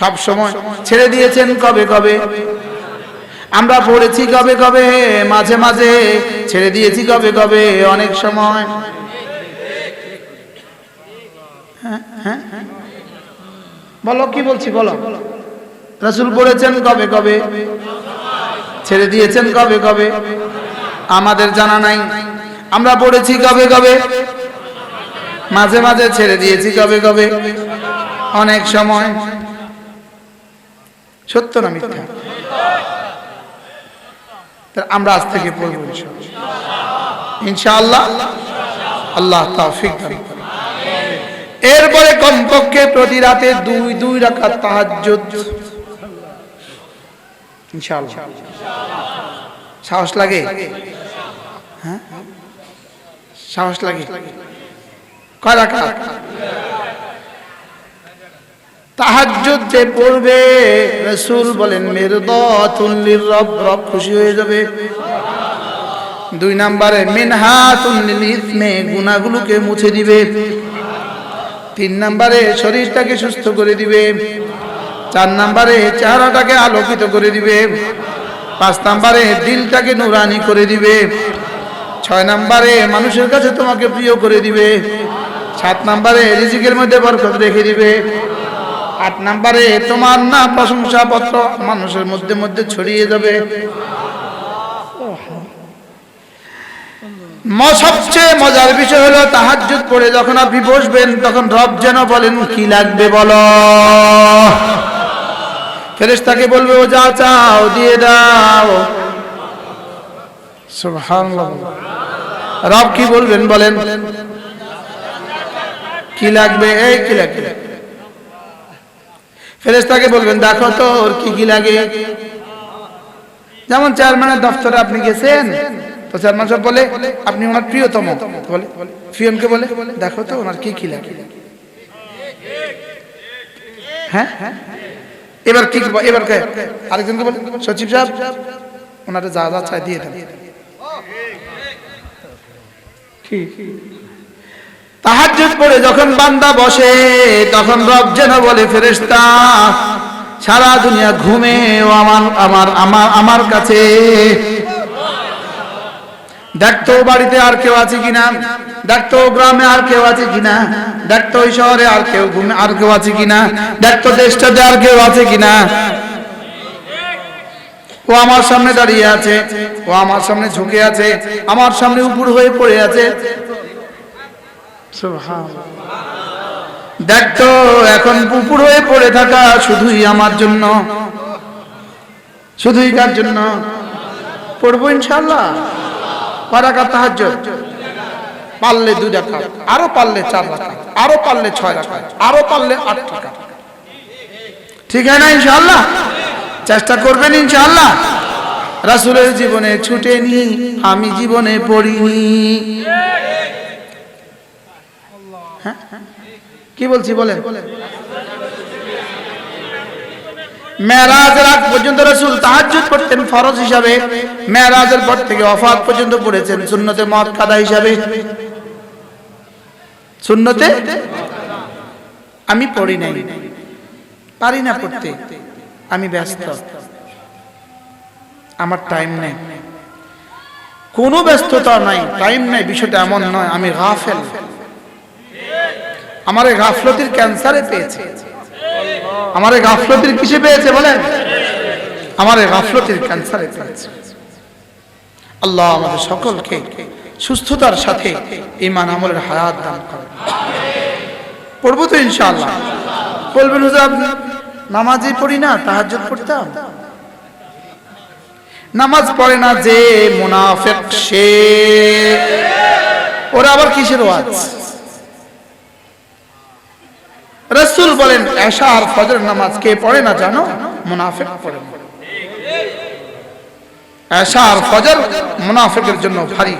সব সময় ছেড়ে দিয়েছেন কবে কবে? আমরা পড়েছি কবে কবে? মাঝে মাঝে ছেড়ে দিয়েছি কবে কবে? অনেক সময়। হ্যাঁ, বলো কি বলছি বলো। রাসূল পড়েছেন কবে কবে? ছেড়ে দিয়েছেন কবে কবে? আমাদের জানা নাই। আমরা পড়েছি কবে কবে? মাঝে মাঝে ছেড়ে দিয়েছি কবে কবে? অনেক সময়। সত্য না মিথ্যা? আমরা আজ থেকে পড়ব ইনশাআল্লাহ। আল্লাহ তৌফিক দান করুন। এরপরে কমপক্ষে প্রতি রাতে 2 রাকাত তাহাজ্জুদ ইনশাআল্লাহ। সাহস লাগে? হ্যাঁ, সাহস লাগে। কয় রাকাত? তাহাজ্জুদ যে পড়বে রাসূল বলেন মিরদাতুল লির-রব, রব খুশি হয়ে যাবে। 2 নম্বরে মিনহাতুল লিল-ইসমে, গুনাহগুলোকে মুছে দিবে। 3 নম্বরে শরীরটাকে সুস্থ করে দিবে। 4 নম্বরে চেহারাটাকে আলোকিত করে দিবে। 5 নম্বরে দিলটাকে নূরানি করে দিবে। 6 নম্বরে মানুষের কাছে তোমাকে প্রিয় করে দিবে। 7 নম্বরে রিজিকের মধ্যে বরকত রেখে দিবে। 8 নম্বরে তোমার না প্রশংসা পত্র মানুষের মধ্যে মধ্যে ছড়িয়ে যাবে। সবচেয়ে মজার বিষয় হলো তাহাজ্জুদ পড়ে যখন আপনি বসবেন তখন রব যেন বলেন কি লাগবে বলো। ফেরেশতাকে বলবে ও যা চাও দিয়ে দাও। সুবহানাল্লাহ। রব কি বলবেন বলেন? কি লাগবে? এই কি লাগবে? ফেরেশতাকে বলবেন দেখো তো ওর কি কি লাগে। যেমন চেয়ারম্যানের দপ্তরে আপনি গেছেন তো চেয়ারম্যান সাহেব বলে আপনি ওনার প্রিয়তম, বলে ফিয়নকে বলে দেখো তো ওনার কি কি লাগে। হ্যাঁ, এবার কি এবার আরেকজনকে বলে সচিব সাহেব ওনারে যা যা চাই দিয়ে দেন। তাহাজ্জুদ পড়ে যখন বান্দা বসে তখন রব যেন বলে ফেরেশতা সারা দুনিয়া ঘুমে আমার আমার আমার আমার কাছে দেখতো বাড়িতে আর কেউ আছে কিনা, দেখতো গ্রামে আর কেউ আছে কিনা, দেখতো ওই শহরে আর কেউ ঘুমে আর কেউ আছে কিনা, দেখতো দেশটাতে আর কেউ আছে কিনা। ও আমার সামনে দাঁড়িয়ে আছে, ও আমার সামনে ঝুঁকে আছে, আমার সামনে উপর হয়ে পড়ে আছে। দেখতো এখন উপর হয়ে পড়ে থাকা শুধুই আমার জন্য, শুধুই কার জন্য? পড়বো ইনশাআল্লাহ। কয় রাকাত তাহাজ্জুদ? পারলে 2 রাকাত, আরো পারলে 4 রাকাত, আরো পারলে 6 রাকাত, আরো পারলে 8 রাকাত। ঠিক আছে না ইনশাআল্লাহ? চেষ্টা করবেন ইনশাআল্লাহ। রাসূলের জীবনে ছুটেনি, আমি জীবনে পড়িনি। কি বলছি বলেন? মেরাজের আগ পর্যন্ত রাসূল তাহাজ্জুদ পড়তেন ফরজ হিসাবে, মেরাজের পর থেকে ওয়াফাত পর্যন্ত পড়েছেন সুন্নতে মুআক্কাদা হিসাবে। সুন্নতে আমি পড়ি নাই, পারি না পড়তে, আমি ব্যস্ত, আমার টাইম নেই। কোনো ব্যস্ততা নাই, টাইম নাই, বিষয়টা এমন নয়। আমি গাফেল, আমার এই গাফলতির ক্যান্সারে পেয়েছে। আমার এই গাফলতির কিসে পেয়েছে বলেন? আমার এই গাফলতির ক্যান্সারে পেয়েছে। আল্লাহ আমাদের সকলকে সুস্থতার সাথে ঈমান আমলের হায়াত দান করেন। পড়বো তো ইনশাআল্লাহ। বলবেন হুজুর আপনি নামাজই পড়ি না, তাহাজ্জুদ পড়তাম। নামাজ পড়ে না যে মুনাফিক সে, ওরা আবার কিসের ওয়াজ? রাসূল বলেন এশা আর ফজর নামাজ কে পড়ে না জানো? মুনাফিক পড়ে না। এশা আর ফজর মুনাফিকের জন্য ভারী।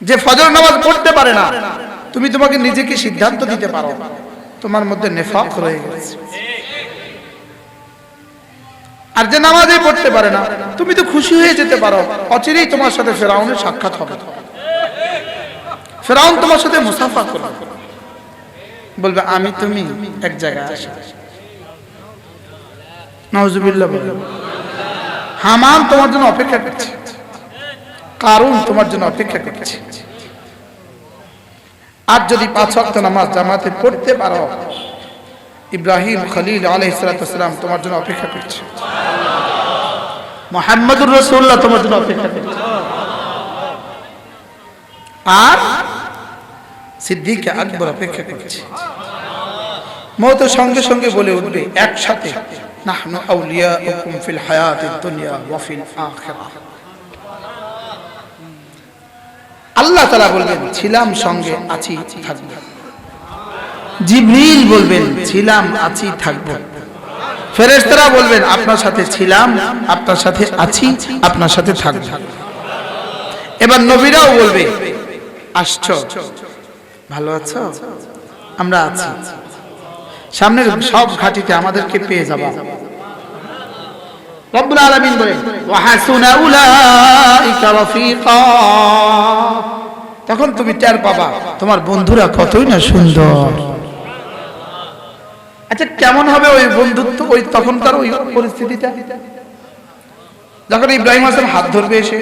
যে ফজর নামাজ পড়তে পারে না, তুমি তোমাকে নিজেকে সিদ্ধান্ত দিতে পারো তোমার মধ্যে নিফাক রয়ে গেছে। আর যে নামাজই পড়তে পারে না, তুমি তো খুশি হয়ে যেতে পারো অচিরেই তোমার সাথে ফেরাউনের সাক্ষাৎ হবে, ফেরাউন তোমার সাথে মুসাফা করবে। বলবে আমি তুমি এক জায়গায় আসো। নাউজুবিল্লাহ বলেন। হামান তোমার জন্য অপেক্ষা করছে, কারুন তোমার জন্য অপেক্ষা করছে। আর যদি 5 ওয়াক্ত নামাজ জামাতে পড়তে পারো, ইব্রাহিম খলিল আলাইহিস সালাম তোমার জন্য অপেক্ষা করছে, মুহাম্মদুর রাসূলুল্লাহ তোমার জন্য অপেক্ষা করছে, আর সিদ্দিক আকবর অপেক্ষা করছে। মওতের সঙ্গে সঙ্গে বলে উঠবে একসাথে, নাহনু আউলিয়াউকুম ফিল হায়াতিদ দুনিয়া ওয়া ফিল আখিরাহ। আল্লাহ তাআলা বলবেন ছিলাম সঙ্গে আছি থাকব। জিবরিল বলবেন ছিলাম আছি থাকব। ফেরেশতারা বলবেন আপনার সাথে ছিলাম, আপনার সাথে আছি, আপনার সাথে থাকব। এবার নবীরাও বলবে আসছো, ভালো আছো, আমরা আছি, সামনের সব ঘাটিতে আমাদেরকে পেয়ে যাবা। রব্বুল আলামিন বলেন ওয়া হাসুনা উলাইকা রাফিকা। তখন তুমি টের পাবা তোমার বন্ধুরা কতই না সুন্দর। আচ্ছা কেমন হবে ওই বন্ধুত্ব, ওই তখনকার ওই পরিস্থিতিটা? যখন ইব্রাহিম আলাইহিস সালাম হাত ধরবে এসে,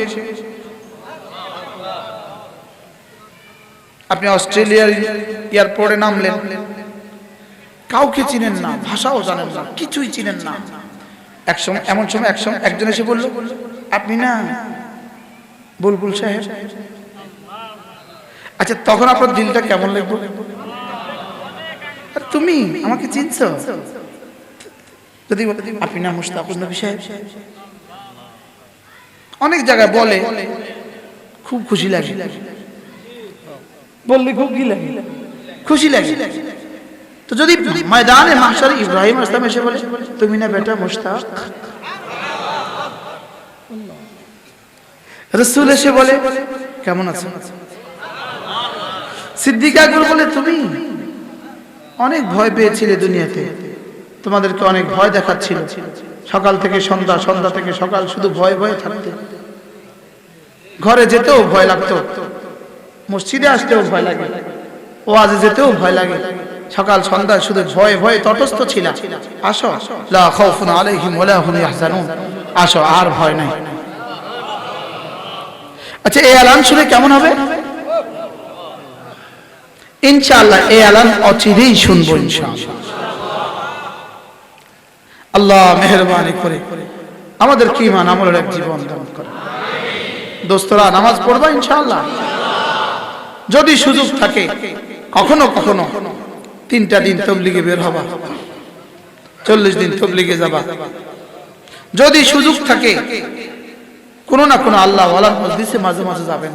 আপনি অস্ট্রেলিয়ার এয়ারপোর্টে নামলেন, কাউকে চিনেন না, ভাষাও জানেন না, কিছুই চিনেন না। একসময় এমন সময় একজন এসে বলল আপনি না বুলবুল সাহেব। আচ্ছা তখন আপনার দিলটা কেমন লাগবে? তুমি আমাকে চিনছো? যদি আপনি না মুশতাকুর নবী সাহেব, অনেক জায়গায় বলে, খুব খুশি লাগে, বললে খুব কি লাগে, খুশি লাগে। তো যদি ময়দানে মাহশারে ইব্রাহিম আলাইহিস সালাম এসে বলে তুমি না বেটা মুশতাক, রাসূল এসে বলে কেমন আছো, সিদ্দিক আকবর বলে তুমি অনেক ভয় পেয়েছিলে দুনিয়াতে, তোমাদেরকে অনেক ভয় দেখাচ্ছিল, সকাল থেকে সন্ধ্যা, সন্ধ্যা থেকে সকাল, শুধু ভয় ভয়ে থাকতে, ঘরে যেতেও ভয় লাগতো, মসজিদে আসতেও ভয় লাগে, ওয়াজে যেতেও ভয় লাগে, সকাল সন্ধ্যা শুধু ভয়ে ভয়ে তটস্থ ছিল। আসো লা খাউফুন আলাইহিম ওয়া লা হুম ইয়াহজানুন, আসো আর ভয় নাই। আচ্ছা এই এলান শুনে কেমন হবে? ইনশাআল্লাহ এই এলান অচিরেই শুনবো ইনশাআল্লাহ। আল্লাহ মেহেরবানি করে আমাদেরকে ঈমান আমলের এক জীবন দান করে। দোস্তরা নামাজ পড়বা ইনশাআল্লাহ। যদি সুযোগ থাকে কখনো কখনো 3টা দিন তাবলীগে বের হবা, 40 দিন তাবলীগে যাবা। যদি সুযোগ থাকে কোনো না কোনো আল্লাহ ওয়ালার মজলিসে মাঝে মাঝে যাবেন।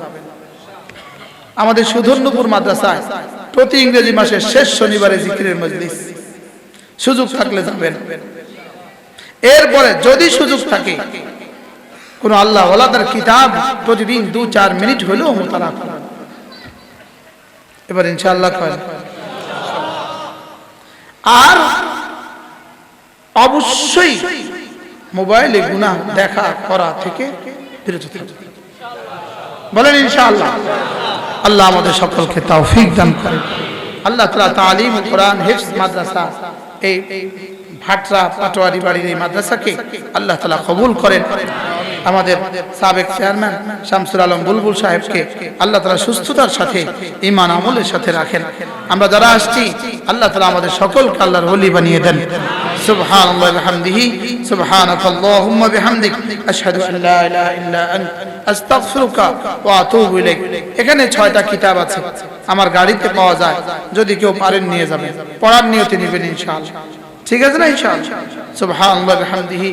আমাদের সুধন্যপুর মাদ্রাসায় প্রতি ইংরেজি মাসের শেষ শনিবারে জিকিরের মজলিস, সুযোগ থাকলে যাবেন। এরপরে যদি সুযোগ থাকে কোনো আল্লাহ ওয়ালাদের কিতাব প্রতিদিন 2-4 মিনিট হলেও মুতালা করেন। এবার ইনশাআল্লাহ করেন। আর অবশ্যই মোবাইলে গুনাহ দেখা করা থেকে বিরত থাকবেন। বলেন ইনশাআল্লাহ। আল্লাহ আমাদের সকলকে তৌফিক দান করেন। আল্লাহ তাআলা তালিম কোরআন হিফজ মাদ্রাসা এই ভাটরা পাটোয়ারি বাড়ির এই মাদ্রাসাকে আল্লাহ তাআলা কবুল করেন। আমাদের সাবেক চেয়ারম্যান শামসুল আলম বুলবুল সাহেবকে আল্লাহ তাআলা সুস্থতার সাথে ঈমান আমলের সাথে রাখেন। আমরা যারা আসছি আল্লাহ তাআলা আমাদের সকলকে আল্লাহর ওলি বানিয়ে দেন। সুবহানাল্লাহি ওয়া বিহামদিহি, সুবহানাকাল্লাহুম্মা বিহামদিক, আশহাদু আল লা ইলাহা ইল্লা আনতা, আস্তাগফিরুকা ওয়া আতুবু ইলাইক। এখানে 6টা কিতাব আছে, আমার গাড়িতে পাওয়া যায়, যদি কেউ পারেন নিয়ে যাবেন, পড়ার নিয়তে নেবেন ইনশাআল্লাহ। ঠিক আছে না ইনশাআল্লাহ। সুবহানাল্লাহি ওয়া বিহামদিহি।